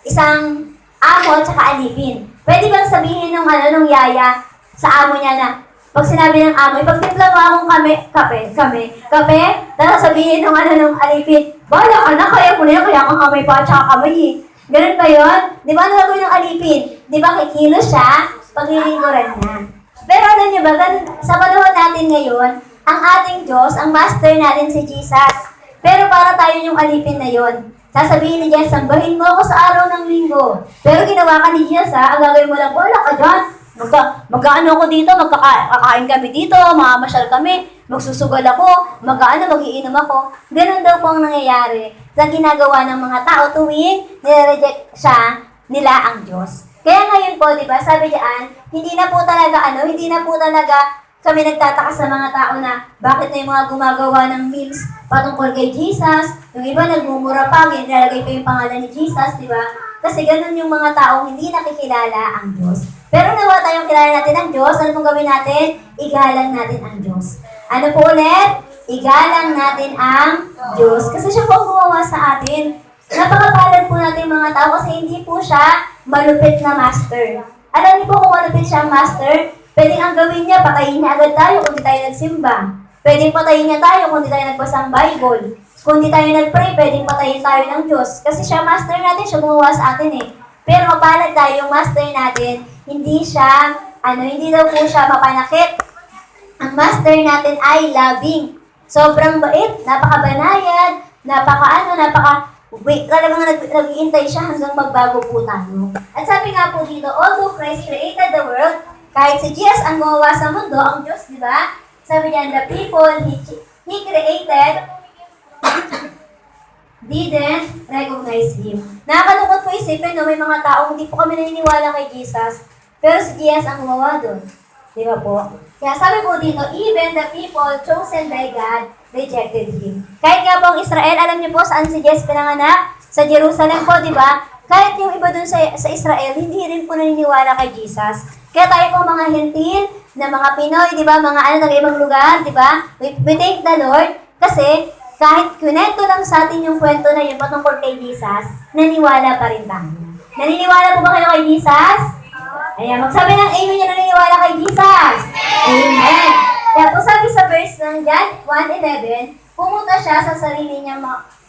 isang amo at saka alipin. Pwede bang sabihin nung yaya sa amo niya na, pag sinabi ng amo, ipagtimpla mo akong kape, tapos sabihin nung alipin, bahala ka na, kaya mo na yan, kaya kang kamay pa at saka kamay eh. Ganun ba yun? Di ba ano gagawin ng alipin? Di ba kikilos siya, paglilingkuran niya. Pero alam niyo ba, sa panahon natin ngayon, ang ating Diyos, ang master natin si Jesus. Pero para tayo yung alipin na yon. Sasabihin ni Jesus, sambahin mo ako sa araw ng linggo. Pero ginawa ka ni Jesus, ang gagawin mo lang, wala ka dyan. Mag-ano ako dito, magkakain kami dito, mamamasyal kami, magsusugal ako, magiinom ako. Ganun daw po ang nangyayari sa ginagawa ng mga tao tuwing nire-reject nila ang Diyos. Kaya ngayon po, di ba, sabi diyan, hindi na po talaga kami nagtataka sa mga tao na bakit na yung mga gumagawa ng memes patungkol kay Jesus, yung iba nagmumura pa, nilalagay pa yung pangalan ni Jesus, di ba? Kasi ganun yung mga taong hindi nakikilala ang Diyos. Pero nawa tayong kilala natin ang Diyos, ano pong gawin natin? Igalang natin ang Diyos. Ano po ulit? Igalang natin ang Diyos. Kasi siya po ang gumawa sa atin. Napakapalad po natin mga tao kasi hindi po siya malupit na master. Alam niyo po kung malupit siya master, pwedeng ang gawin niya, patayin niya agad tayo kung di tayo nagsimba. Pwedeng patayin niya tayo kung di tayo nagbasa ng Bible. Kung di tayo nagpray, pwedeng patayin tayo ng Diyos. Kasi siya master natin, siya gumawa sa atin eh. Pero mapalad tayo, yung master natin, hindi daw po siya mapanakit. Ang master natin ay loving. Sobrang bait, napakabanayad, talagang nag-iintay siya hanggang magbago po tayo. At sabi nga po dito, although Christ created the world, kahit si Jesus ang gumawa sa mundo, ang Diyos, di ba? Sabi niya, the people He created didn't recognize Him. Nakakalungkot po isipin, no? May mga tao, hindi po kami naniniwala kay Jesus, pero si Jesus ang gumawa doon. Di ba po? Kaya sabi po dito, even the people chosen by God rejected Him. Kahit nga po ang Israel, alam niyo po saan si Jesus pinanganak? Sa Jerusalem po, di ba? Kahit yung iba dun sa Israel, hindi rin po naniniwala kay Jesus. Kaya tayo po mga hentil, na mga Pinoy, di ba? Mga nag-ibang lugar, di ba? We thank the Lord kasi kahit kwento lang sa atin yung kwento na yun patungkol kay Jesus, naniwala pa rin tayo. Naniniwala po ba kayo kay Jesus? Ayan, magsabi ng amen niya naniniwala kay Jesus. Amen. Kaya po sabi sa verse ng John 1:11, pumunta siya sa sarili niyang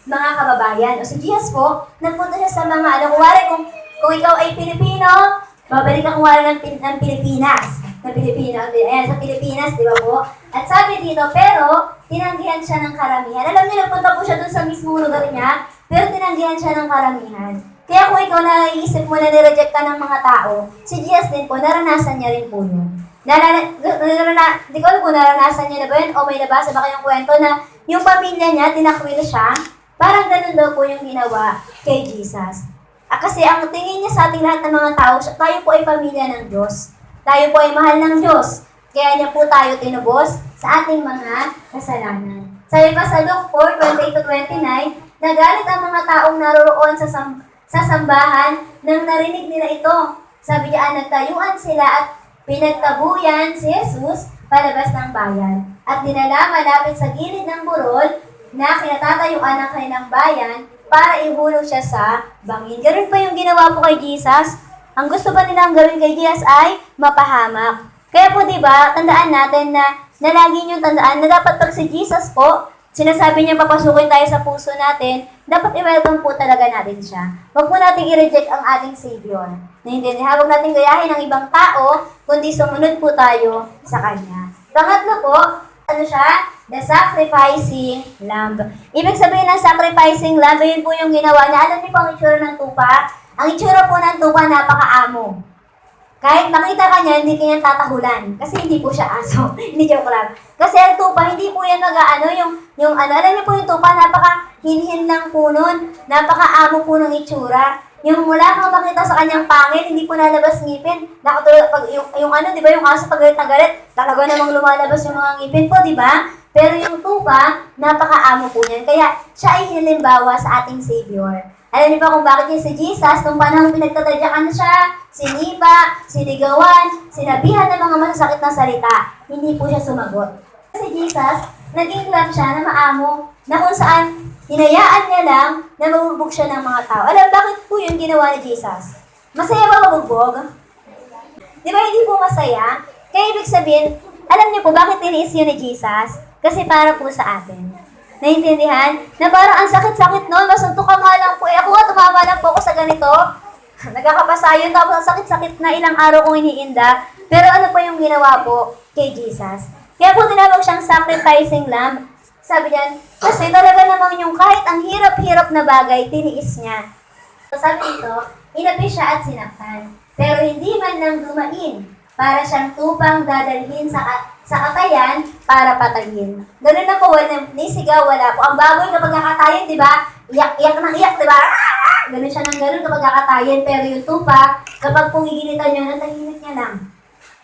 mga kababayan. O si Jesus po, nagpunta siya sa mga, kuwari kung ikaw ay Pilipino, babalik ka kuwari ng Pilipinas. Ayan, sa Pilipinas, di ba po? At sabi dito, pero, tinanggihan siya ng karamihan. Alam niyo, nagpunta po siya dun sa mismong lugar niya, pero tinanggihan siya ng karamihan. Kaya kung ikaw naiisip mo na nireject ka ng mga tao, si Jesus din po, naranasan niya rin po yun. Di ko alam kung naranasan niya na ba yun, o may nabasa ba kayong kwento na yung pamilya niya, tinakwil siya, parang ganun daw po yung ginawa kay Jesus. Kasi ang tingin niya sa ating lahat ng mga tao, tayo po ay pamilya ng Diyos. Tayo po ay mahal ng Diyos. Kaya niya po tayo tinubos sa ating mga kasalanan. Sabi pa sa Luke 4:28-29, Nagalit ang mga taong naroroon sa sambahan nang narinig nila ito. Sabi niya, nagtayuan sila at pinagtabuyan si Jesus palabas ng bayan. At dinala malapit sa gilid ng burol na kinatatayuan ng kanilang bayan para ihulog siya sa bangin. Ganun pa yung ginawa po kay Jesus. Ang gusto ba nilang gawin kay Jesus ay mapahamak. Kaya po, di ba, tandaan natin na lagi niyong tandaan na dapat pag si Jesus po, sinasabi niya papasukin tayo sa puso natin, dapat i-welcome po talaga natin siya. Huwag po natin i-reject ang ating Savior. Naiintindihan? Huwag natin gayahin ang ibang tao, kundi sumunod po tayo sa Kanya. Pangatlo po, ano siya? The sacrificing lamb. Ibig sabihin ng sacrificing lamb, yun po yung ginawa niya. Alam niyo po ang itsura ng tupa? Ang itsura po ng tupa, napakaamo. Kahit makita ka niya, hindi kanya tatahulan. Kasi hindi po siya aso. Hindi joke lang. Kasi ang tupa, hindi po yan alam niyo po yung tupa, napaka-hinhin lang po nun. Napaka-amo po ng itsura. Yung wala kang makita sa kanyang pangil, hindi po nalabas ngipin. Nakatulad, pag, di ba, yung aso pag galit na galit, talaga namang lumalabas yung mga ngipin po, di ba? Pero yung tupa, napaka-amo po niyan. Kaya siya ay halimbawa sa ating Savior. Alam niyo ba kung bakit niya si Jesus, nung panahon pinagtatadyakan siya, sinipa, sinigawan, sinabihan ng mga masasakit na salita, hindi po siya sumagot. Si Jesus, naging love siya na maamo, na kung saan hinayaan niya lang na mabugbog siya ng mga tao. Alam, bakit po yung ginawa ni Jesus? Masaya ba mabugbog? Di ba hindi po masaya? Kaya ibig sabihin, alam niyo po bakit tiniis yun ni Jesus? Kasi para po sa atin. Naintindihan? Na parang ang sakit-sakit nun, masuntukan nga lang po. Ako nga, tumama lang po ako sa ganito. Nagkakapasayon, tapos ang sakit-sakit na ilang araw kong iniinda. Pero ano po yung ginawa po kay Jesus? Kaya po tinawag siyang sacrificing lamb. Sabi niyan, kasi talaga namang yung kahit ang hirap-hirap na bagay, tiniis niya. So sabi nito, inapi siya at sinaktan. Pero hindi man lang dumain para siyang tupang dadalhin sa katayan para patayin. Ganun na po, nisigaw, wala po. Ang baboy kapag kakatayin, di ba? Iyak ng iyak, di ba? Ganun siya ng ganun kapag kakatayin. Pero yung tupa, kapag pumigilitan niya, natahimik niya lang.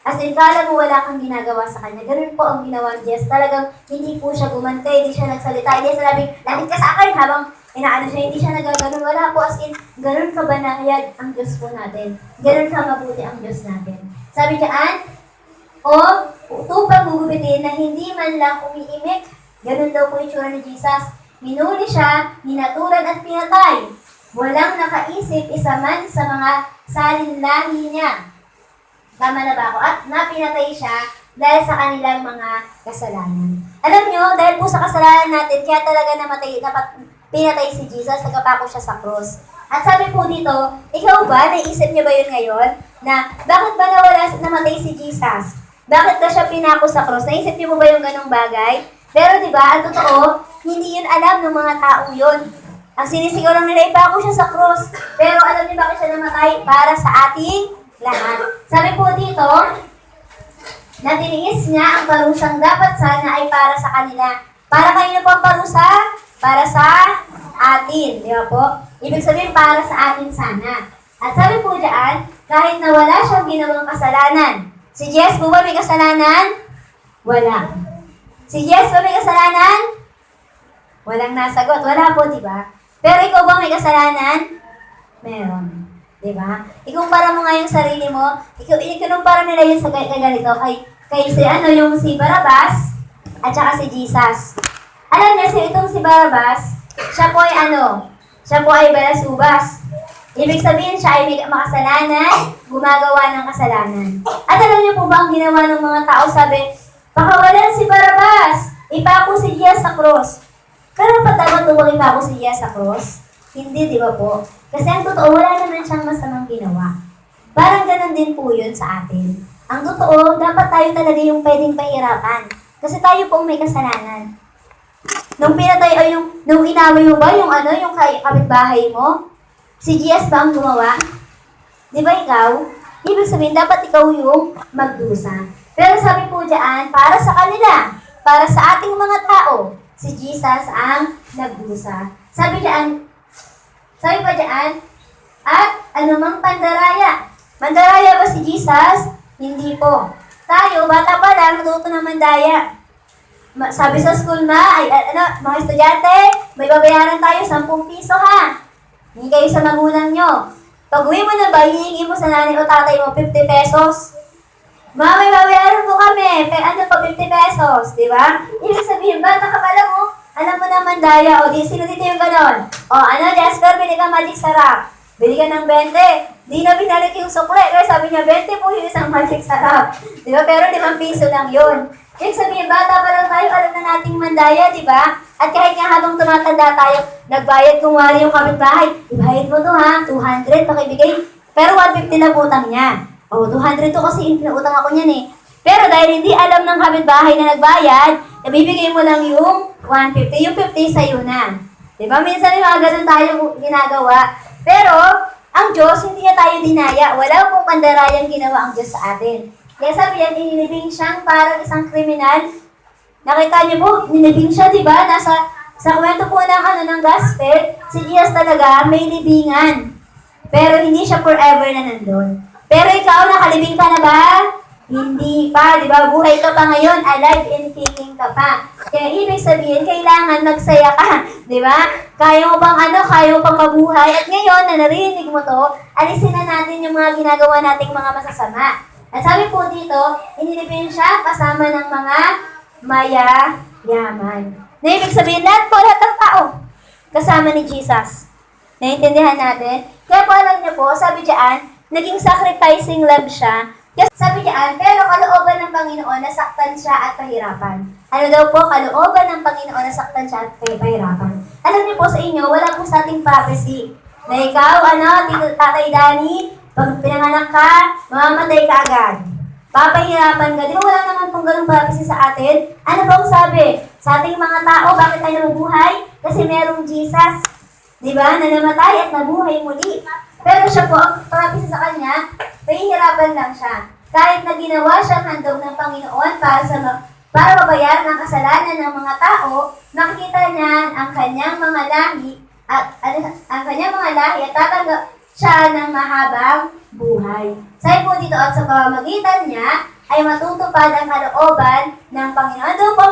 As in, kala mo wala kang ginagawa sa kanya. Ganun po ang ginawa ni Jesus. Talagang hindi po siya gumantay, hindi siya nagsalita, hindi siya sabing, lapit ka sa akin habang inaano siya, hindi siya nagaganon. Wala po, as in, ganun ka banayad ang Diyos po natin. Ganun ka mabuti ang Diyos natin. Sabi dyan, o tupang gugupitin na hindi man lang umiimik. Ganun daw po yung tsura ni Jesus. Minuli siya, hinatulan at pinatay. Walang nakaisip isa man sa mga salinlahi niya. Tama na ba ako? At napinatay siya dahil sa kanilang mga kasalanan. Alam nyo, dahil po sa kasalanan natin, kaya talaga dapat pinatay si Jesus, nagkapako siya sa cross. At sabi po dito, ikaw ba, naisip niyo ba yun ngayon? Na bakit ba namatay si Jesus? Bakit ba siya pinako sa cross? Naisip niyo ba yung ganong bagay? Pero di ba, ang totoo, hindi yun alam ng mga taong yun. Ang sinisigaw lang nila, ipako siya sa cross. Pero alam niyo bakit siya namatay? Para sa ating lahat. Sabi po dito, na tiniis niya ang parusang dapat sana ay para sa kanila. Para kanino po ang parusa? Para sa atin. Di ba po? Ibig sabihin, para sa atin sana. At sabi po diyan, kahit na wala siyang ginawang kasalanan. Si Jess po ba may kasalanan? Wala. Si Jess ba may kasalanan? Walang nasagot. Wala po, di ba? Pero ikaw ba may kasalanan? Meron. Diba? Ikumpara mo nga yung sarili mo, ikumpara nila yun sa ganito, kay si Barabas, at saka si Jesus. Alam niya, itong si Barabas, siya po ay balasubas. Ibig sabihin, siya ay may makasalanan, gumagawa ng kasalanan. At alam niyo po ba ang ginawa ng mga tao, sabi, pakawalan si Barabas, ipako si Jesus sa cross. Karapat dapat tuwag ipako si Jesus sa cross? Hindi, di ba po? Kasi ang totoo, wala naman siyang masamang ginawa. Parang ganun din po yun sa atin. Ang totoo, dapat tayo talaga yung pwedeng pahirapan. Kasi tayo po may kasalanan. Nung pinatay, nung inaway mo ba yung kapitbahay mo? Si Jesus ba ang gumawa? Di ba ikaw? Ibig sabihin, dapat ikaw yung magdusa. Pero sabi po dyan, para sa kanila, para sa ating mga tao, si Jesus ang nagdusa. Sabi pa dyan, at anumang pandaraya. Mandaraya ba si Jesus? Hindi po. Tayo, bata pa lang, natuto ng mandaya. Sabi sa school mga estudyante, may babayaran tayo 10 piso ha. Hindi kayo sa magulang nyo. Pag uwi mo na ba, hihingi mo sa nanay o tatay mo 50 pesos? Ma, may babayaran po kami. Ano pa, 50 pesos, di ba? Ibig sabihin, bata ka pa lang, oh. Alam mo naman, Daya, o, sino dito yung ganon? O, Jasper, bili ka magic sarap. Bili ka ng 20. Di na binalik yung sukle. Kaya sabi niya, 20 po yung isang magic sarap. Di ba? Pero 5 piso lang yun. Ibig sabihin, bata pa lang tayo, alam na nating mandaya, di ba? At kahit nga habang tumatanda tayo, nagbayad kung wala yung kapitbahay. Ibayad mo to ha, 200, pakibigay. Pero 150 na utang niya. O, 200 to kasi pinautang ako niyan eh. Pero dahil hindi alam ng kapitbahay na nagbayad, nabibigay mo lang yung 150. Yung 50 sa'yo na. Di ba? Minsan yung mga ganun tayo ginagawa. Pero, ang Diyos, hindi niya tayo dinaya. Wala pong pandarayang ginawa ang Diyos sa atin. Kaya sabi yan, inilibing siyang parang isang kriminal. Nakita niyo po, nilibing siya, di ba? Sa kwento po ng gospel, si Jesus talaga may libingan. Pero hindi siya forever na nandun. Pero ikaw, nakalibing ka na ba? Hindi pa, di ba? Buhay ka pa ngayon, alive and kicking ka pa. Kaya ibig sabihin, kailangan magsaya ka, di ba? Kaya mo pang mabuhay. At ngayon, na narinig mo to, alisin na natin yung mga ginagawa nating mga masasama. At sabi po dito, inilibing siya kasama ng mga mayayaman. Na ibig sabihin, lahat ng tao, kasama ni Jesus. Naiintindihan natin? Kaya po alam niyo po, sabi diyan, naging sacrificing love siya. Kasi sabi diyan, pero kalooban ng Panginoon, nasaktan siya at pahirapan. Ano daw po, kalooban ng Panginoon, nasaktan siya at pahirapan. Alam niyo po sa inyo, wala po sa ating prophecy. Na ikaw, Tito Tatay Danny, pag pinanganak ka, mamamatay ka agad. Papahirapan ka. Di ba wala naman pong ganung prophecy sa atin? Ano bang sabi? Sa ating mga tao, bakit tayo nabubuhay? Kasi merong Jesus. Di ba? Na namatay at nabuhay muli. Pero siya po, ang prophecy sa kanya, pahihirapan lang siya. Kahit na ginawa siyang handog ng Panginoon para mabayaran ang kasalanan ng mga tao, nakikita niya ang kanyang mga lahi at tatanggap siya ng mahabang buhay. Sabi po dito, at sa pamamagitan niya ay matutupad ang kalooban ng Panginoon. Doon po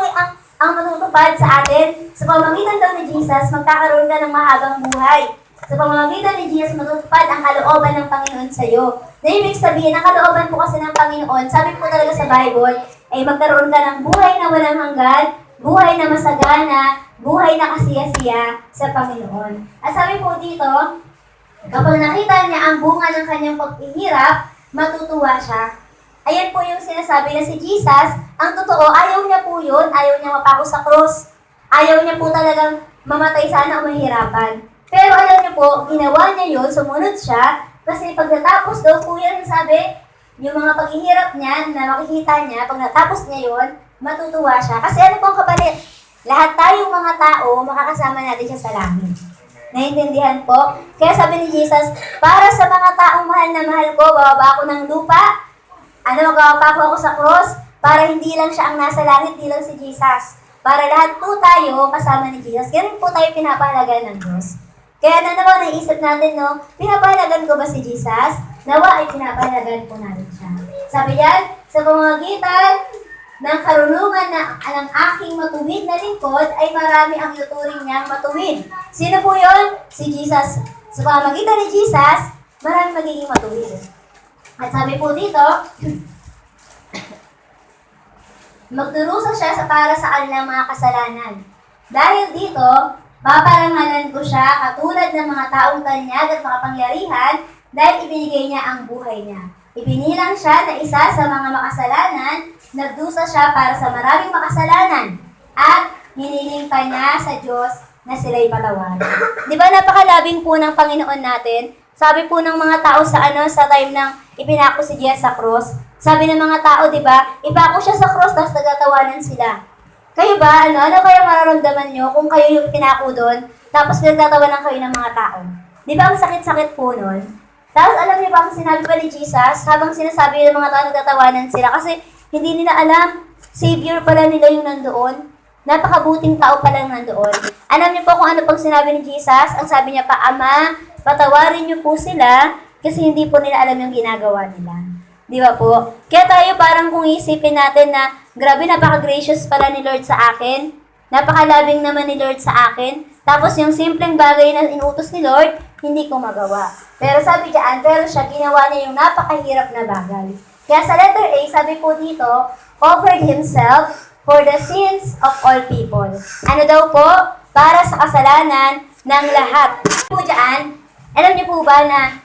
ang matutupad sa atin. Sa pamamagitan daw ni Jesus, magkakaroon ka ng mahabang buhay. Sa pamamagitan ni Jesus, matutupad ang kalooban ng Panginoon sa iyo. Na ibig sabihin, ang kalooban po kasi ng Panginoon, sabi po talaga sa Bible, ay magkaroon ka ng buhay na walang hanggan, buhay na masagana, buhay na kasiyasiya sa Panginoon. At sabi po dito, kapag nakita niya ang bunga ng kanyang paghihirap, matutuwa siya. Ayan po yung sinasabi na si Jesus, ang totoo, ayaw niya po yun, ayaw niya mapako sa cross. Ayaw niya po talagang mamatay sana o mahirapan. Pero alam niyo po, ginawa niya yun, sumunod siya, kasi pagkatapos daw po yan, sabi, yung mga paghihirap niya na makikita niya, pag natapos niya yun, matutuwa siya. Kasi ano pong kapalit? Lahat tayong mga tao, makakasama natin siya sa langit. Naintindihan po? Kaya sabi ni Jesus, para sa mga taong mahal na mahal ko, bababa ako ng lupa, magpapako ako sa cross, para hindi lang siya ang nasa langit, hindi lang si Jesus. Para lahat po tayo kasama ni Jesus. Ganun po tayo pinapahalagan ng Diyos. Kaya naman naisip natin, no, pinapahalagan ko ba si Jesus? Nawa ay pinapahalagan po natin siya. Sabi yan, sa pamamagitan ng karunungan ng aking matuwid na lingkod, ay marami ang yuturing niyang matuwid. Sino po yun? Si Jesus. Sa pamamagitan ni Jesus, marami magiging matuwid. At sabi po dito, magdurusa siya para sa kanilang mga kasalanan. Dahil dito, paparangalan ko siya katulad ng mga taong tanyag at makapangyarihan dahil ibinigay niya ang buhay niya. Ibinilang siya na isa sa mga makasalanan, nagdusa siya para sa maraming makasalanan, at hiniling pa niya sa Diyos na sila'y patawarin. Di ba napakalabing po ng Panginoon natin? Sabi po ng mga tao sa time ng ipinako si Jesus sa cross, sabi ng mga tao, di ba, ipako siya sa cross, tapos nagtatawanan sila. Kayo ba, ano kaya mararamdaman nyo kung kayo yung pinako doon, tapos nagtatawanan kayo ng mga tao? Di ba ang sakit-sakit po nun? Tapos alam niyo ba kung sinabi pa ni Jesus, habang sinasabi ng mga tao nagtatawanan sila, kasi hindi nila alam, Savior pala nila yung nandoon. Napakabuting tao pala nandoon. Alam niyo po kung ano pang sinabi ni Jesus? Ang sabi niya pa, Ama, patawarin niyo po sila, kasi hindi po nila alam yung ginagawa nila. Di ba po? Kaya tayo parang kung isipin natin na, grabe, napaka-gracious pala ni Lord sa akin. Napakalabing naman ni Lord sa akin. Tapos yung simpleng bagay na inutos ni Lord, hindi ko magawa. Pero sabi diyan, pero siya ginawa niya yung napakahirap na bagay. Kaya sa letter A, sabi po dito, offered himself for the sins of all people. Ano daw po? Para sa kasalanan ng lahat. Po diyan, alam niyo po ba na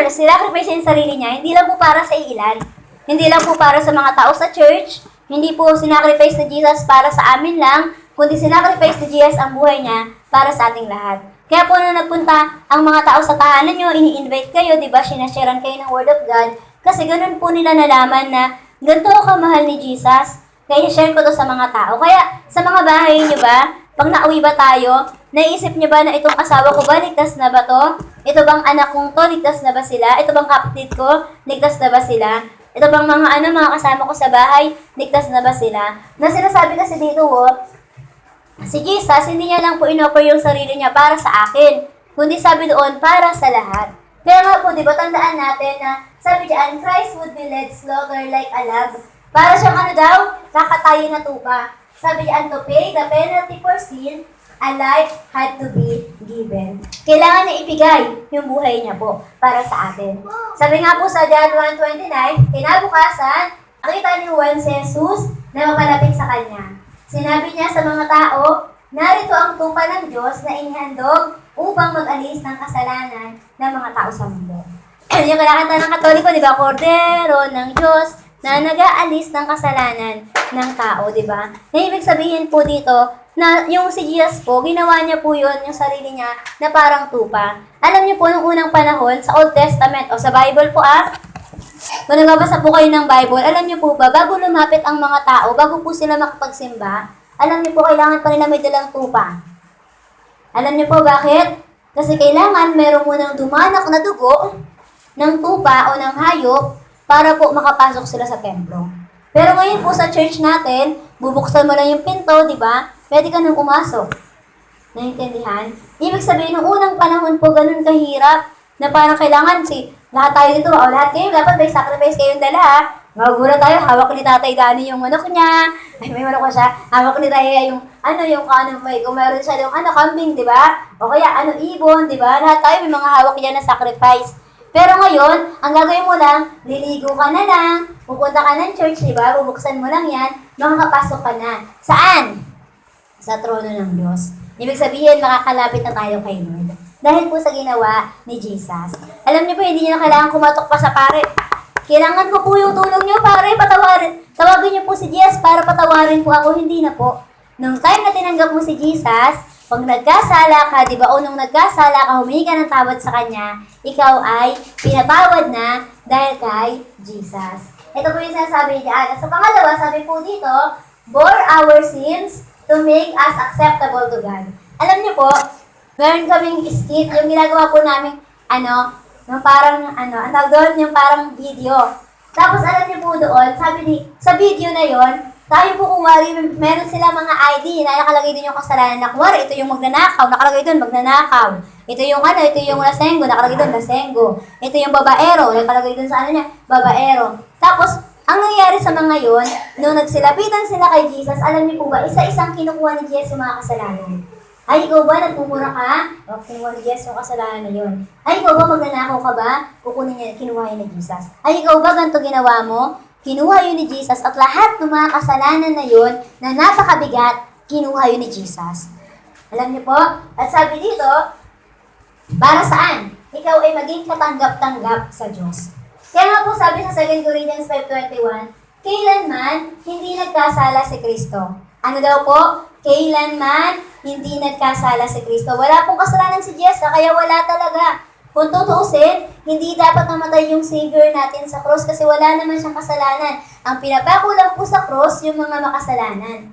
sinacrifice yung sarili niya, hindi lang po para sa ilan. Hindi lang po para sa mga tao sa church, hindi po sinacrifice ni Jesus para sa amin lang, kundi sinacrifice ni Jesus ang buhay niya para sa ating lahat. Kaya po nung nagpunta ang mga tao sa tahanan nyo, ini-invite kayo, di ba, sinasharean kayo ng Word of God, kasi ganun po nila nalaman na ganito kamahal ni Jesus, kaya share ko to sa mga tao. Kaya sa mga bahay nyo ba, pag nauwi ba tayo, naisip nyo ba na itong asawa ko ba, ligtas na ba to? Ito bang anak kong to, ligtas na ba sila? Ito bang kapatid ko, ligtas na ba sila? Ito bang mga kasama ko sa bahay, ligtas na ba sila? Na sinasabi kasi dito, si Jesus, hindi niya lang po inoffer yung sarili niya para sa akin, kundi sabi doon, para sa lahat. Kaya nga po, di ba, tandaan natin na, sabi diyan, Christ would be led slaughter like a lamb. Para siyang ano daw, kakatayin na tupa. Sabi diyan, to pay the penalty for sin, a life had to be given. Kailangan niya ibigay yung buhay niya po para sa atin. Sabi nga po sa John 1:29, kinabukasan, nakita ni Juan si Jesus na mapalapit sa kanya. Sinabi niya sa mga tao, narito ang tupa ng Diyos na inihandog upang mag-alis ng kasalanan ng mga tao sa mundo. Yung kinakanta ng Katoliko, di ba? Kordero ng Diyos na nag-aalis ng kasalanan ng tao, di ba? Na ibig sabihin po dito, na yung si Jesus po, ginawa niya po yun, yung sarili niya, na parang tupa. Alam niyo po, nung unang panahon, sa Old Testament, o sa Bible po kung nagbabasa po kayo ng Bible, alam niyo po ba, bago lumapit ang mga tao, bago po sila makapagsimba, alam niyo po, kailangan pa nila may dalang tupa. Alam niyo po bakit? Kasi kailangan meron munang dumanak na dugo ng tupa o ng hayop para po makapasok sila sa templo. Pero ngayon po sa church natin, bubuksan mo lang yung pinto, di ba? Pwede ka nang umasok. Naintindihan? Ibig sabihin, nung unang panahon po, ganun kahirap, na parang kailangan lahat tayo dito, o lahat kayo, dapat may sacrifice kayong dala, ha? Magugulat tayo, hawak ni Tatay Dani yung manok niya, ay may manok ko siya, hawak ni Tatay yung, kung meron siya yung, kambing, di ba? O kaya, ibon, di ba? Lahat tayo may mga hawak niya na sacrifice. Pero ngayon, ang gagawin mo lang, liligo ka na lang, pupunta ka ng church, di ba? Bubuksan mo lang yan, makakapasok ka na. Saan? Sa trono ng Diyos. Ibig sabihin, makakalapit na tayo kay Lord. Dahil po sa ginawa ni Jesus. Alam niyo po, hindi niyo na kailangan kumatok pa sa pare. Kailangan ko po yung tulong niyo, pare, patawarin. Tawagin niyo po si Jesus para patawarin po ako, hindi na po. Nung time na tinanggap mo si Jesus, pag nagkasala ka, di ba, o nung nagkasala ka, humingi ka ng tawad sa Kanya, ikaw ay pinatawad na dahil kay Jesus. Ito po yung sinasabi niya. At sa pangalawa, sabi po dito, bore our sins to make us acceptable to God. Alam niyo po, meron kaming skit, yung ginagawa po namin, yung parang, ang tawag doon, yung parang video. Tapos alam niyo po doon, sa video na yon, tayo po kumari, meron sila mga ID na nakalagay din yung kasalanan na kumari, ito yung magnanakaw, nakalagay doon, magnanakaw. Ito yung lasenggo, nakalagay doon, lasenggo. Ito yung babaero, nakalagay doon sa babaero. Tapos, ang nangyayari sa mga yon, nung nagsilapitan sila kay Jesus, alam niyo po ba, isa-isang kinukuha ni Jesus yung mga kasalanan. Ay, ikaw ba, nagmumura ka? O, kinuha ni Jesus yung kasalanan na yun. Ay, ikaw ba, magnanakaw ka ba? Kukunin niya, kinuha yun ni Jesus. Ay, ikaw ba, ganito ginawa mo? Kinuha yun ni Jesus at lahat ng mga kasalanan na yun na napakabigat, kinuha yun ni Jesus. Alam niyo po? At sabi dito, para saan? Ikaw ay maging katanggap-tanggap sa Diyos. Kaya nga po sabi sa 2 Corinthians 5:21, kailanman hindi nagkasala si Kristo. Ano daw po? Kailanman hindi nagkasala si Kristo. Wala pong kasalanan si Jesus, kaya wala talaga. Kung tutuusin, hindi dapat namatay yung Savior natin sa cross kasi wala naman siyang kasalanan. Ang pinapako lang po sa cross, yung mga makasalanan.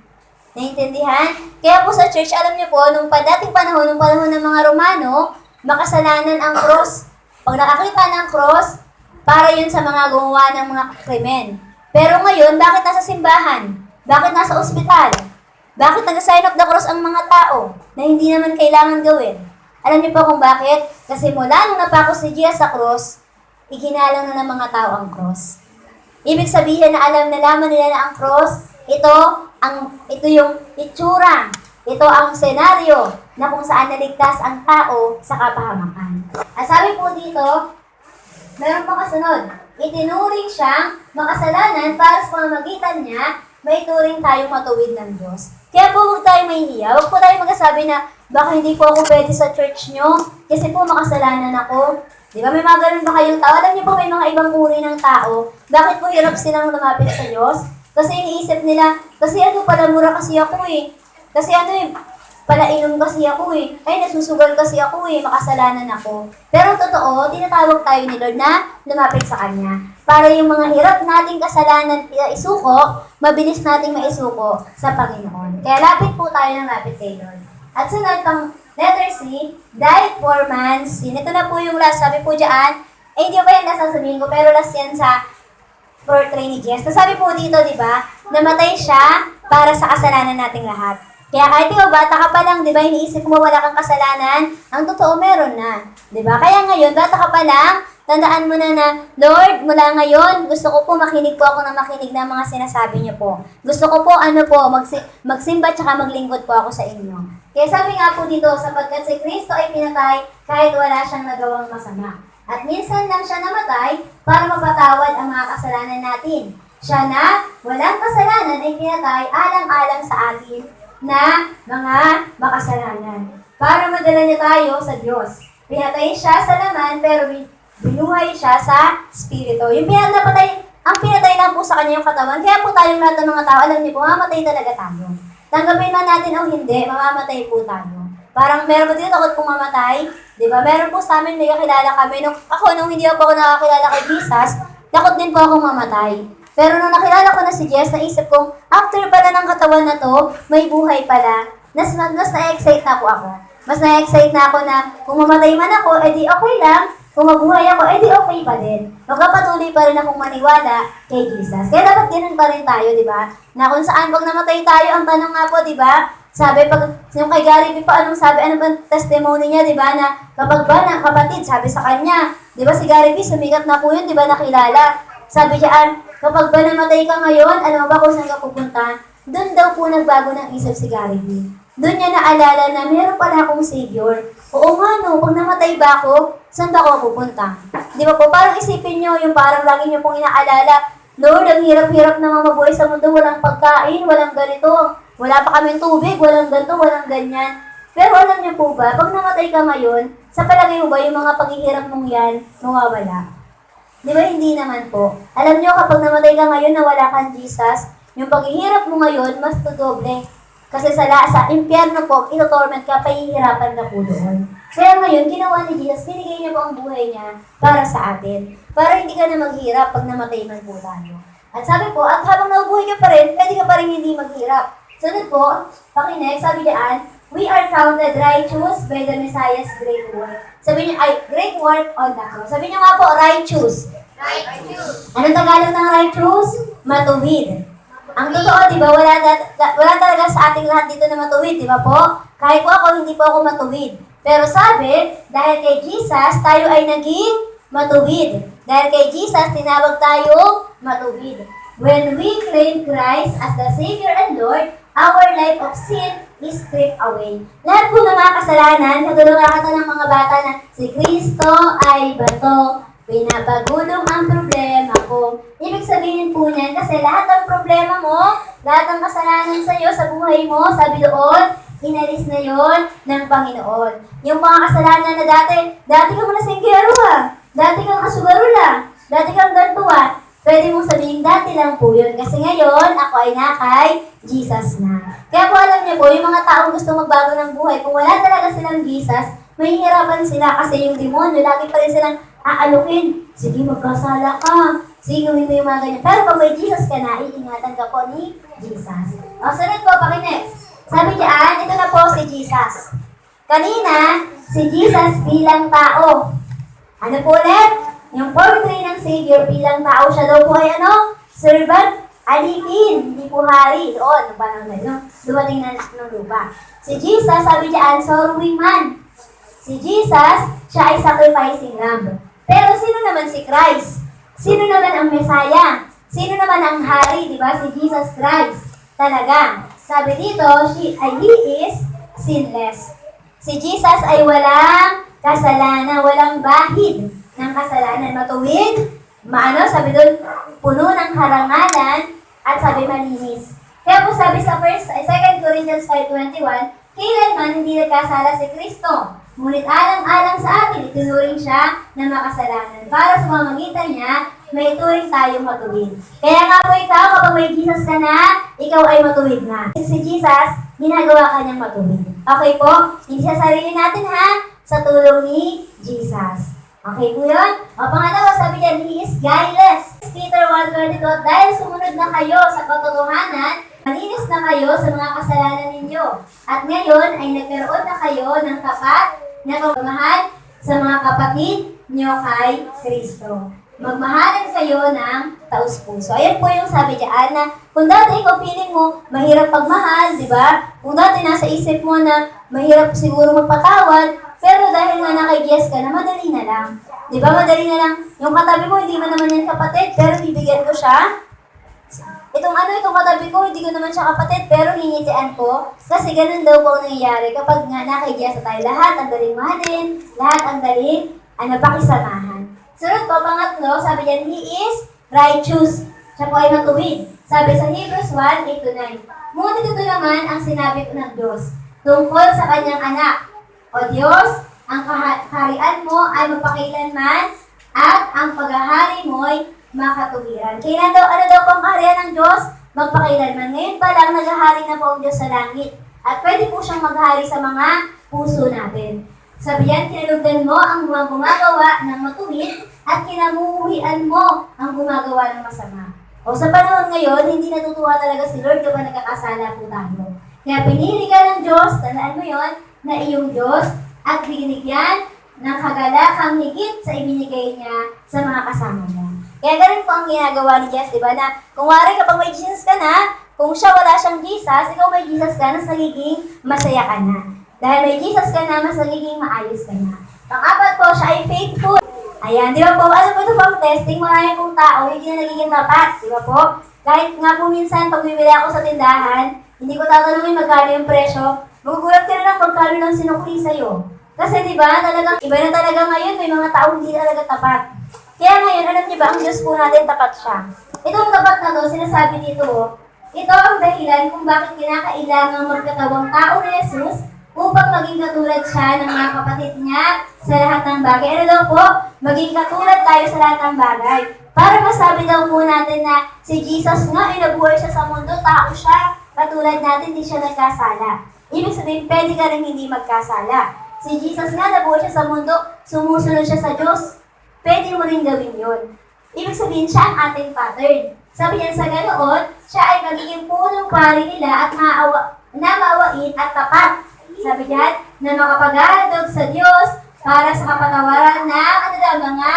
Naintindihan? Kaya po sa church, alam niyo po, nung dating panahon, nung panahon ng mga Romano, makasalanan ang cross. Pag nakakita ng cross, para yun sa mga gumawa ng mga krimen. Pero ngayon, bakit nasa simbahan? Bakit nasa ospital? Bakit nag-sign of the cross ang mga tao na hindi naman kailangan gawin? Alam niyo po kung bakit? Kasi mula nung napako si Jesus sa cross, iginalang na ng mga tao ang cross. Ibig sabihin na nalaman nila na ang cross, ito yung itsura Ito ang senaryo na kung saan naligtas ang tao sa kapahamakan. At sabi po dito, meron pa kasunod. Itinuring siyang makasalanan para sa pamamagitan niya, may turing tayong matuwid ng Diyos. Kaya po huwag tayo mahihiya. Huwag po tayo magsasabi na, baka hindi po ako pwede sa church nyo, kasi po makasalanan ako. Di ba? May mga ganun ba kayong tao? Alam niyo po, may mga ibang uri ng tao. Bakit po hirap silang lumapit sa Diyos? Kasi iniisip nila, kasi pala mura kasi ako eh. Kasi palainom kasi ako eh. Ay, nasusugal kasi ako eh. Makasalanan ako. Pero totoo, tinatawag tayo ni Lord na lumapit sa Kanya. Para yung mga hirap nating kasalanan isuko, mabilis nating maisuko sa Panginoon. Kaya lapit po tayo ng lapit kay Lord. At sunod pang letter C, died for man's sin. Ito na po yung last. Sabi po dyan, hindi ba yan nasasabihin ko, pero last yan sa portrait ni Jess. Sabi po dito, di ba, namatay siya para sa kasalanan nating lahat. Kaya kahit ikaw, bata ka pa lang, di ba, iniisip mo wala kang kasalanan, ang totoo meron na. Di ba? Kaya ngayon, bata ka pa lang, tandaan mo na, Lord, mula ngayon, gusto ko po makinig po ako ng makinig ng mga sinasabi niyo po. Gusto ko po, magsimba tsaka maglingkod po ako sa inyo. Kaya sabi nga po dito, sapagkat si Kristo ay pinatay kahit wala siyang nagawang masama. At minsan lang siya namatay para mapatawad ang mga kasalanan natin. Siya na walang kasalanan ay pinatay alang-alang sa atin na mga makasalanan. Para madala niya tayo sa Diyos. Pinatay siya sa laman pero binuhay siya sa spirito. Ang pinatay lang po sa kanya yung katawan. Kaya po tayong lahat ng mga tao, alam niyo po, mamamatay talaga tayo. Tanggapin man natin o hindi, mamamatay po tayo. Parang meron po dito takot pong mamatay. Di ba? Meron po sa amin, may kakilala kami. Nung hindi po ako nakakilala kay Jesus, takot din po akong mamatay. Pero nung nakilala ko na si Jess, naisip kong, after pala ng katawan na to, may buhay pala. Mas na-excite na po ako. Mas na-excite na ako na kung mamatay man ako, edi okay lang. Kung mabuhay ako, edi okay pa din. Magpapatuloy pa rin akong maniwala kay Jesus. Kaya dapat ganun pa rin tayo, di ba? Na kung saan pag namatay tayo, ang tanong nga po, di ba? Sabi, yung kay Gary B pa, anong sabi, ano ba testimony niya, di ba? Na kapag ba na kapatid, sabi sa kanya, di ba si Gary B, sumikat na po yun, di ba, nakilala. Sabi diyan, kapag ba namatay ka ngayon, alam mo ba kung saan ka pupunta? Doon daw po nagbago ng isip si Gary B. Doon niya naalala na meron pala akong Savior. Oo nga no, pag namatay ba ako, saan ba ako pupunta? Di ba po, parang isipin nyo, yung parang lagi nyo pong inaalala, Lord, ang hirap-hirap naman mabuhay sa mundo, walang pagkain, walang ganito, wala pa kaming tubig, walang ganito, walang ganyan. Pero alam niyo po ba, pag namatay ka ngayon, sa palagay mo ba yung mga paghihirap mong yan, mawawala? Di ba hindi naman po? Alam niyo, kapag namatay ka ngayon na wala kang Jesus, yung paghihirap mo ngayon, mas tudoble. Kasi sa impyerno po, ito-torment ka, pahihirapan ka po doon. Kaya ngayon, ginawa ni Jesus, binigay niya po ang buhay niya para sa atin. Para hindi ka na maghirap pag namatay man po tayo. At sabi po, at habang naubuhay ka pa rin, pwede ka pa rin hindi maghirap. Sunod po, pakinig, sabi diyan, we are counted righteous by the Messiah's great work. Sabi niyo, great work on the cross. Sabi niyo nga po, righteous. Righteous. Anong Tagalog ng righteous? Matuwid. Ang totoo, di ba, wala talaga sa ating lahat dito na matuwid, di ba po? Kahit po ako, hindi po ako matuwid. Pero sabi, dahil kay Jesus, tayo ay naging matuwid. Dahil kay Jesus, tinawag tayo matuwid. When we claim Christ as the Savior and Lord, our life of sin is stripped away. Lahat po ng mga kasalanan, katulungan ng mga bata na si Kristo ay bato, pinapagulong ang problema ko. Ibig sabihin po niyan, kasi lahat ng problema mo, lahat ng kasalanan sa iyo, sa buhay mo, sabi doon, inalis na yon ng Panginoon. Yung mga kasalanan na dati kang nasinggero dati kang asugarula, dati kang gantuwa, pwede mong sabihin, dati lang po yun. Kasi ngayon, ako ay kay Jesus na. Kaya po alam niyo po, yung mga taong gusto magbago ng buhay, kung wala talaga silang Jesus, mahihirapan sila kasi yung demonyo, lagi pa rin silang aalukin. Sige, magkasala ka. Sige, gawin mo yung mga ganyan. Pero pag may Jesus ka na, iingatan ka po ni Jesus. O, sunod po, pakinext. Sabi diyan, ito na po si Jesus. Kanina, si Jesus bilang tao. Ano po ulit? Yung portrait ng Savior bilang tao, siya daw po ay servant, alipin, hindi po hari. Doon, dumating na ng lupa. Si Jesus, sabi diyan, sorrowing man. Si Jesus, siya ay sacrificing lamb. Pero sino naman si Christ? Sino naman ang Messiah? Sino naman ang hari, di ba? Si Jesus Christ. Talaga. Sabi dito, he is sinless. Si Jesus ay walang kasalanan, walang bahid ng kasalanan. Matuwid, sabi doon, puno ng karangalan, at sabi malinis. Kaya po sabi sa 2 Corinthians 5:21, kailanman hindi nagkasala si Kristo. Ngunit alang-alang sa atin, itinuring siya na makasalanan. Para sa pamamagitan niya, may ituring tayong matuwid. Kaya nga po ikaw, kapag may Jesus ka na, ikaw ay matuwid na. Si Jesus, ginagawa ka niyang matuwid. Okay po? Hindi sa sarili natin ha, sa tulong ni Jesus. Okay po yun? O pangalawa, sabi niya, he is guileless. Peter 1:22, dahil sumunod na kayo sa katotohanan, malinis na kayo sa mga kasalanan ninyo. At ngayon ay nagkaroon na kayo ng tapat na pagmamahal sa mga kapatid niyo kay Kristo. Magmahalan kayo ng taus-puso. Ayan po yung sabi diyan na kung dati ikaw feeling mo mahirap pagmahal, di ba? Kung dati nasa isip mo na mahirap siguro magpatawad, pero dahil nga naka-guess ka na, madali na lang. Di ba? Madali na lang. Yung katabi mo, hindi mo naman yan kapatid, pero bibigyan ko siya. Itong katabi ko, hindi ko naman siya kapatid, pero hingitian ko. Kasi ganun daw po ang nangyayari kapag nga naka-guess tayo. Lahat ang daling mahalin, lahat ang daling pakisamahan. Sunod po, pangatlo, sabi diyan, he is righteous. Siya po ay matuwid. Sabi sa Hebrews 1:8-9. Ngunit ito naman ang sinabi ko ng Diyos tungkol sa kanyang anak. O Diyos, ang kaharian mo ay magpakailanman at ang paghahari mo ay makatuwiran. Kailan daw, ano daw pang kaharian ng Diyos? Magpakailanman. Ngayon pa lang, naghahari na po ang Diyos sa langit. At pwede po siyang maghari sa mga puso natin. Sabi yan, kinalugdan mo ang mga gumagawa ng matuwid at kinamuhian mo ang gumagawa ng masama. O sa panahon ngayon, hindi natutuwa talaga si Lord kapag nagkakasala po tayo. Kaya pinili ka ng Diyos, tandaan mo yon, na iyong Diyos at binigyan ng kagalakang higit sa ibinigay niya sa mga kasama niya. Kaya ganun po ang ginagawa ni Jesus, di ba? Na kung wari kapag may Jesus ka na, kung siya wala siyang Jesus, ikaw may Jesus ka na, mas nagiging masaya ka na. Dahil may Jesus ka na, mas nagiging maayos ka na. Pang-apat po, siya ay faithful. Ayan, di ba po? Ano po ito pang testing? Marami pong tao, hindi na nagiging tapat. Di ba po? Kahit nga po minsan, pag bibili ako sa tindahan, hindi ko tatanungin magkano yung presyo. Magugulat ka na lang magkano lang sinukli sa'yo. Kasi di ba, talagang iba na talaga ngayon, may mga tao hindi talaga tapat. Kaya ngayon, alam niyo ba, ang Diyos po natin tapat siya. Itong tapat na to, sinasabi dito, ito ang dahilan kung bakit kinakailangang magkatawang tao ni Jesus upang maging katulad siya ng mga kapatid niya sa lahat ng bagay. Ano daw po? Maging katulad tayo sa lahat ng bagay. Para masabi daw po natin na si Jesus nga, nabuhay siya sa mundo, tao siya, katulad natin, hindi siya nagkasala. Ibig sabihin, pwede ka rin hindi magkasala. Si Jesus nga, nabuhay siya sa mundo, sumusunod siya sa Diyos, pwede mo rin gawin yun. Ibig sabihin, siya ang ating pattern. Sabi niya sa ganoon, siya ay magiging punong pari nila at maawain at tapat. Sabi niya, na makapag-aadog sa Diyos para sa kapatawaran ng mga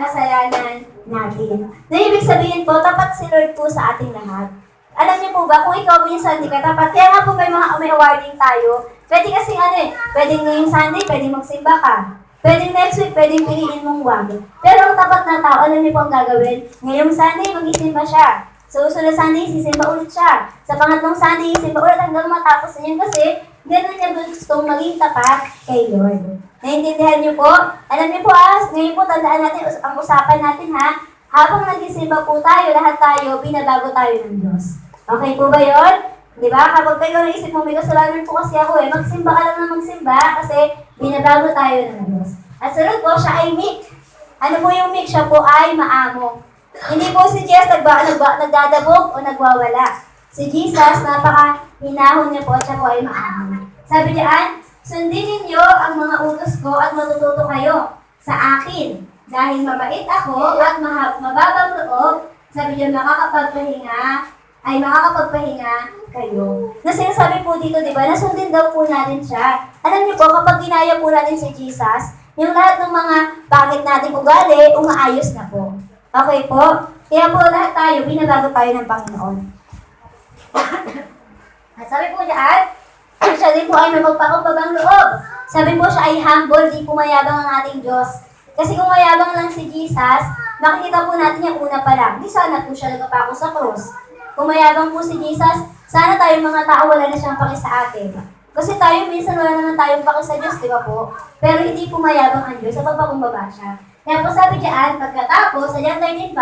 kasalanan natin. Na ibig sabihin po, tapat si Lord po sa ating lahat. Alam niyo po ba, kung ikaw minsan hindi ka tapat, kaya nga po may awarding tayo. Pwede kasi pwedeng ngayong Sunday, pwedeng magsimba ka. Pwedeng next week, pwedeng piliin mong wag. Pero ang tapat na tao, alam niyo po ang gagawin? Ngayong Sunday, mag-isimba siya. Sa usunod Sunday, sisimba ulit siya. Sa pangatlong Sunday, sisimba ulit hanggang matapos niya kasi ganun niya gustong maging tapat kay Lord. Naintindihan niyo po? Alam niyo po ngayon po tandaan natin ang usapan natin ha. Habang nagsisimba po tayo, lahat tayo, binabago tayo ng Diyos. Okay po ba yun? Di ba? Kapag kayo naisip mo, may kasalanan po kasi ako magsimba ka lang na magsimba kasi binabago tayo ng Diyos. At sunod po, siya ay meek. Ano po yung meek? Siya po ay maamo. Hindi po si Jesus nagdadabog o nagwawala. Si Jesus, napaka-hinahon niya po at siya po ay maamo. Sabi diyan, sundin ninyo ang mga utos ko at matututo kayo sa akin. Dahil mabait ako at mababang loob, sabi diyan, makakapagpahinga kayo. Na sinasabi po dito, di ba, nasundin daw po natin siya. Alam niyo po, kapag ginaya po natin si Jesus, yung lahat ng mga pangit nating ugali, umaayos na po. Okay po? Kaya po lahat tayo, binabago tayo ng Panginoon. At sabi po diyan, siya din po ay may magpakumbabang loob. Sabi po siya ay humble, di po mayabang ang ating Diyos. Kasi kung mayabang lang si Jesus, makikita po natin yung una pa lang. Di sana po siya nagpapako sa cross. mayabang po si Jesus, sana tayo mga tao wala na siyang paki sa atin. Kasi tayo minsan wala naman tayong paki sa Diyos, di ba po? Pero hindi po mayabang ang Diyos sa pagpakumbaba siya. Kaya po sabi diyan, pagkatapos, sa John 13:5,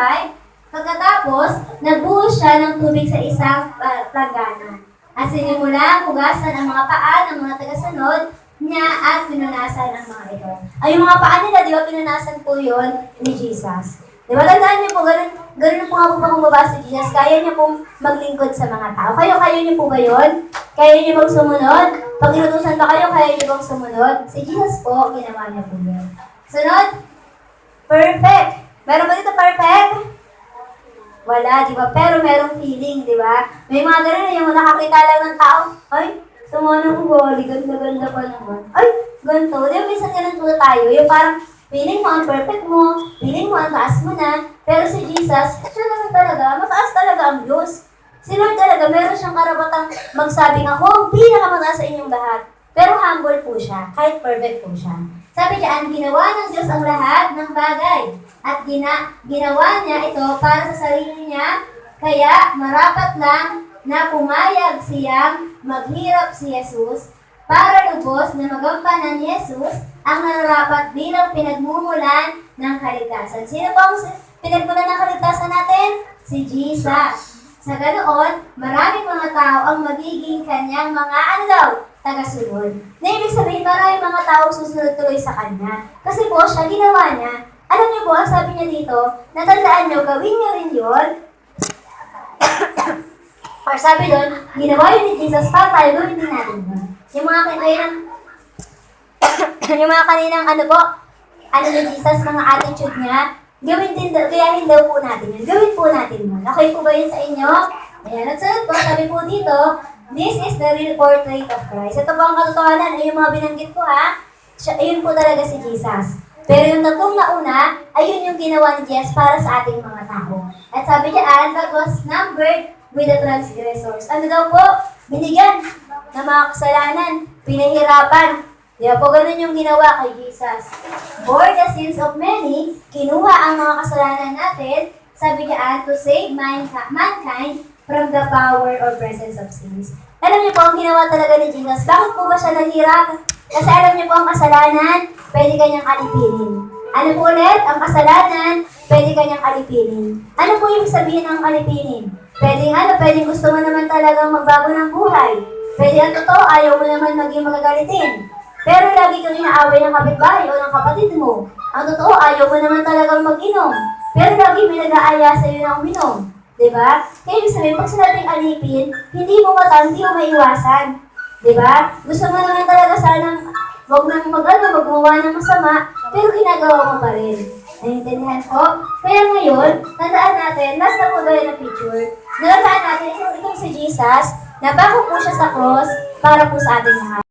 pagkatapos, nagbuhos siya ng tubig sa isang planggana. At sinimulang hugasan ang mga paa ng mga tagasunod niya at pinunasan ang mga ito. Ay, yung mga paa nila, di ba pinunasan po yun ni Jesus? Di ba, tandaan niyo po, ganun po nga po pakumbaba si Jesus, kaya niyo pong maglingkod sa mga tao. Kaya niyo po ba yun? Kaya niyo bang sumunod? Pag inutusan pa kayo, kaya niyo bang sumunod? Si Jesus po, ginawa niya po yun. Sunod, perfect. Meron ba dito perfect? Wala, di ba? Pero merong feeling, di ba? May mga ganun, yung nakakita lang ng tao, ay, sumunod ko, ganda-ganda pa naman. Ay, ganito. Di ba, minsan ganun po tayo. Yung parang, feeling mo ang perfect mo, feeling mo ang taas mo na, pero si Jesus, siya naman talaga, mataas talaga ang Diyos. Si Lord talaga, meron siyang karapatang magsabing ako, ang pinakamataas sa inyong lahat. Pero humble po siya, kahit perfect po siya. Sabi diyan, ginawa ng Diyos ang lahat ng bagay, at ginawa niya ito para sa sarili niya, kaya marapat lang na pumayag siyang maghirap si Jesus para lubos na magampanan ni Jesus ang nararapat bilang pinagmumulan ng kaligtasan. Sino po ang pinagmulan ng kaligtasan natin? Si Jesus. Sa ganoon, maraming mga tao ang magiging kanyang mga tagasunod. Na ibig sabihin, maraming mga tao susunod tuloy sa kanya. Kasi po, siya ginawa niya. Alam niyo po, ang sabi niya dito, natandaan niyo, gawin niyo rin yun. Or sabi doon, ginawa yun ni Jesus para tayo, gawin din natin yun. Yung mga kaninang ni Jesus, mga attitude niya, gayahin daw po natin yun. Gawin po natin yun. Okay po ba yun sa inyo? Ayan, at sunod po, sabi po dito, this is the real portrait of Christ. Ito po ang katotohanan, ay yung mga binanggit ko ayun po talaga si Jesus. Pero yung tatlong nauna, ayun yung ginawa ni Jesus para sa ating mga tao. At sabi niya, that was numbered with the transgressors. Ano daw po? Binigyan ng mga kasalanan, pinahirapan. Di ba po ganun yung ginawa kay Jesus? For the sins of many, kinuha ang mga kasalanan natin, sabi niya, to save mankind from the power or presence of sins. Alam niyo po, ang ginawa talaga ni Jesus, bakit po ba siya naghirap? Kasi alam niyo po, ang kasalanan, pwede kanyang alipinin. Ano po ulit? Ang kasalanan, pwede kanyang alipinin. Ano po yung sabihin ng alipinin? Pwedeng gusto mo naman talagang magbago ng buhay. Pwede ang totoo, ayaw mo naman maging magagalitin. Pero lagi kang inaaway ng kapitbahay o ng kapatid mo. Ang totoo, ayaw mo naman talagang mag-inom. Pero lagi may nag-aaya sa iyo ng uminom. Diba? Kaya ibig sabihin, pag sinabing alipin, hindi mo maiwasan. Diba? Gusto mo naman talaga sanang huwag nang maggumawa ng masama, pero ginagawa mo pa rin. Naiintindihan ko? Kaya ngayon, tandaan natin, last na po tayo ng picture, nalataan natin itong si Jesus, na bago po siya sa cross, para po sa ating lahat.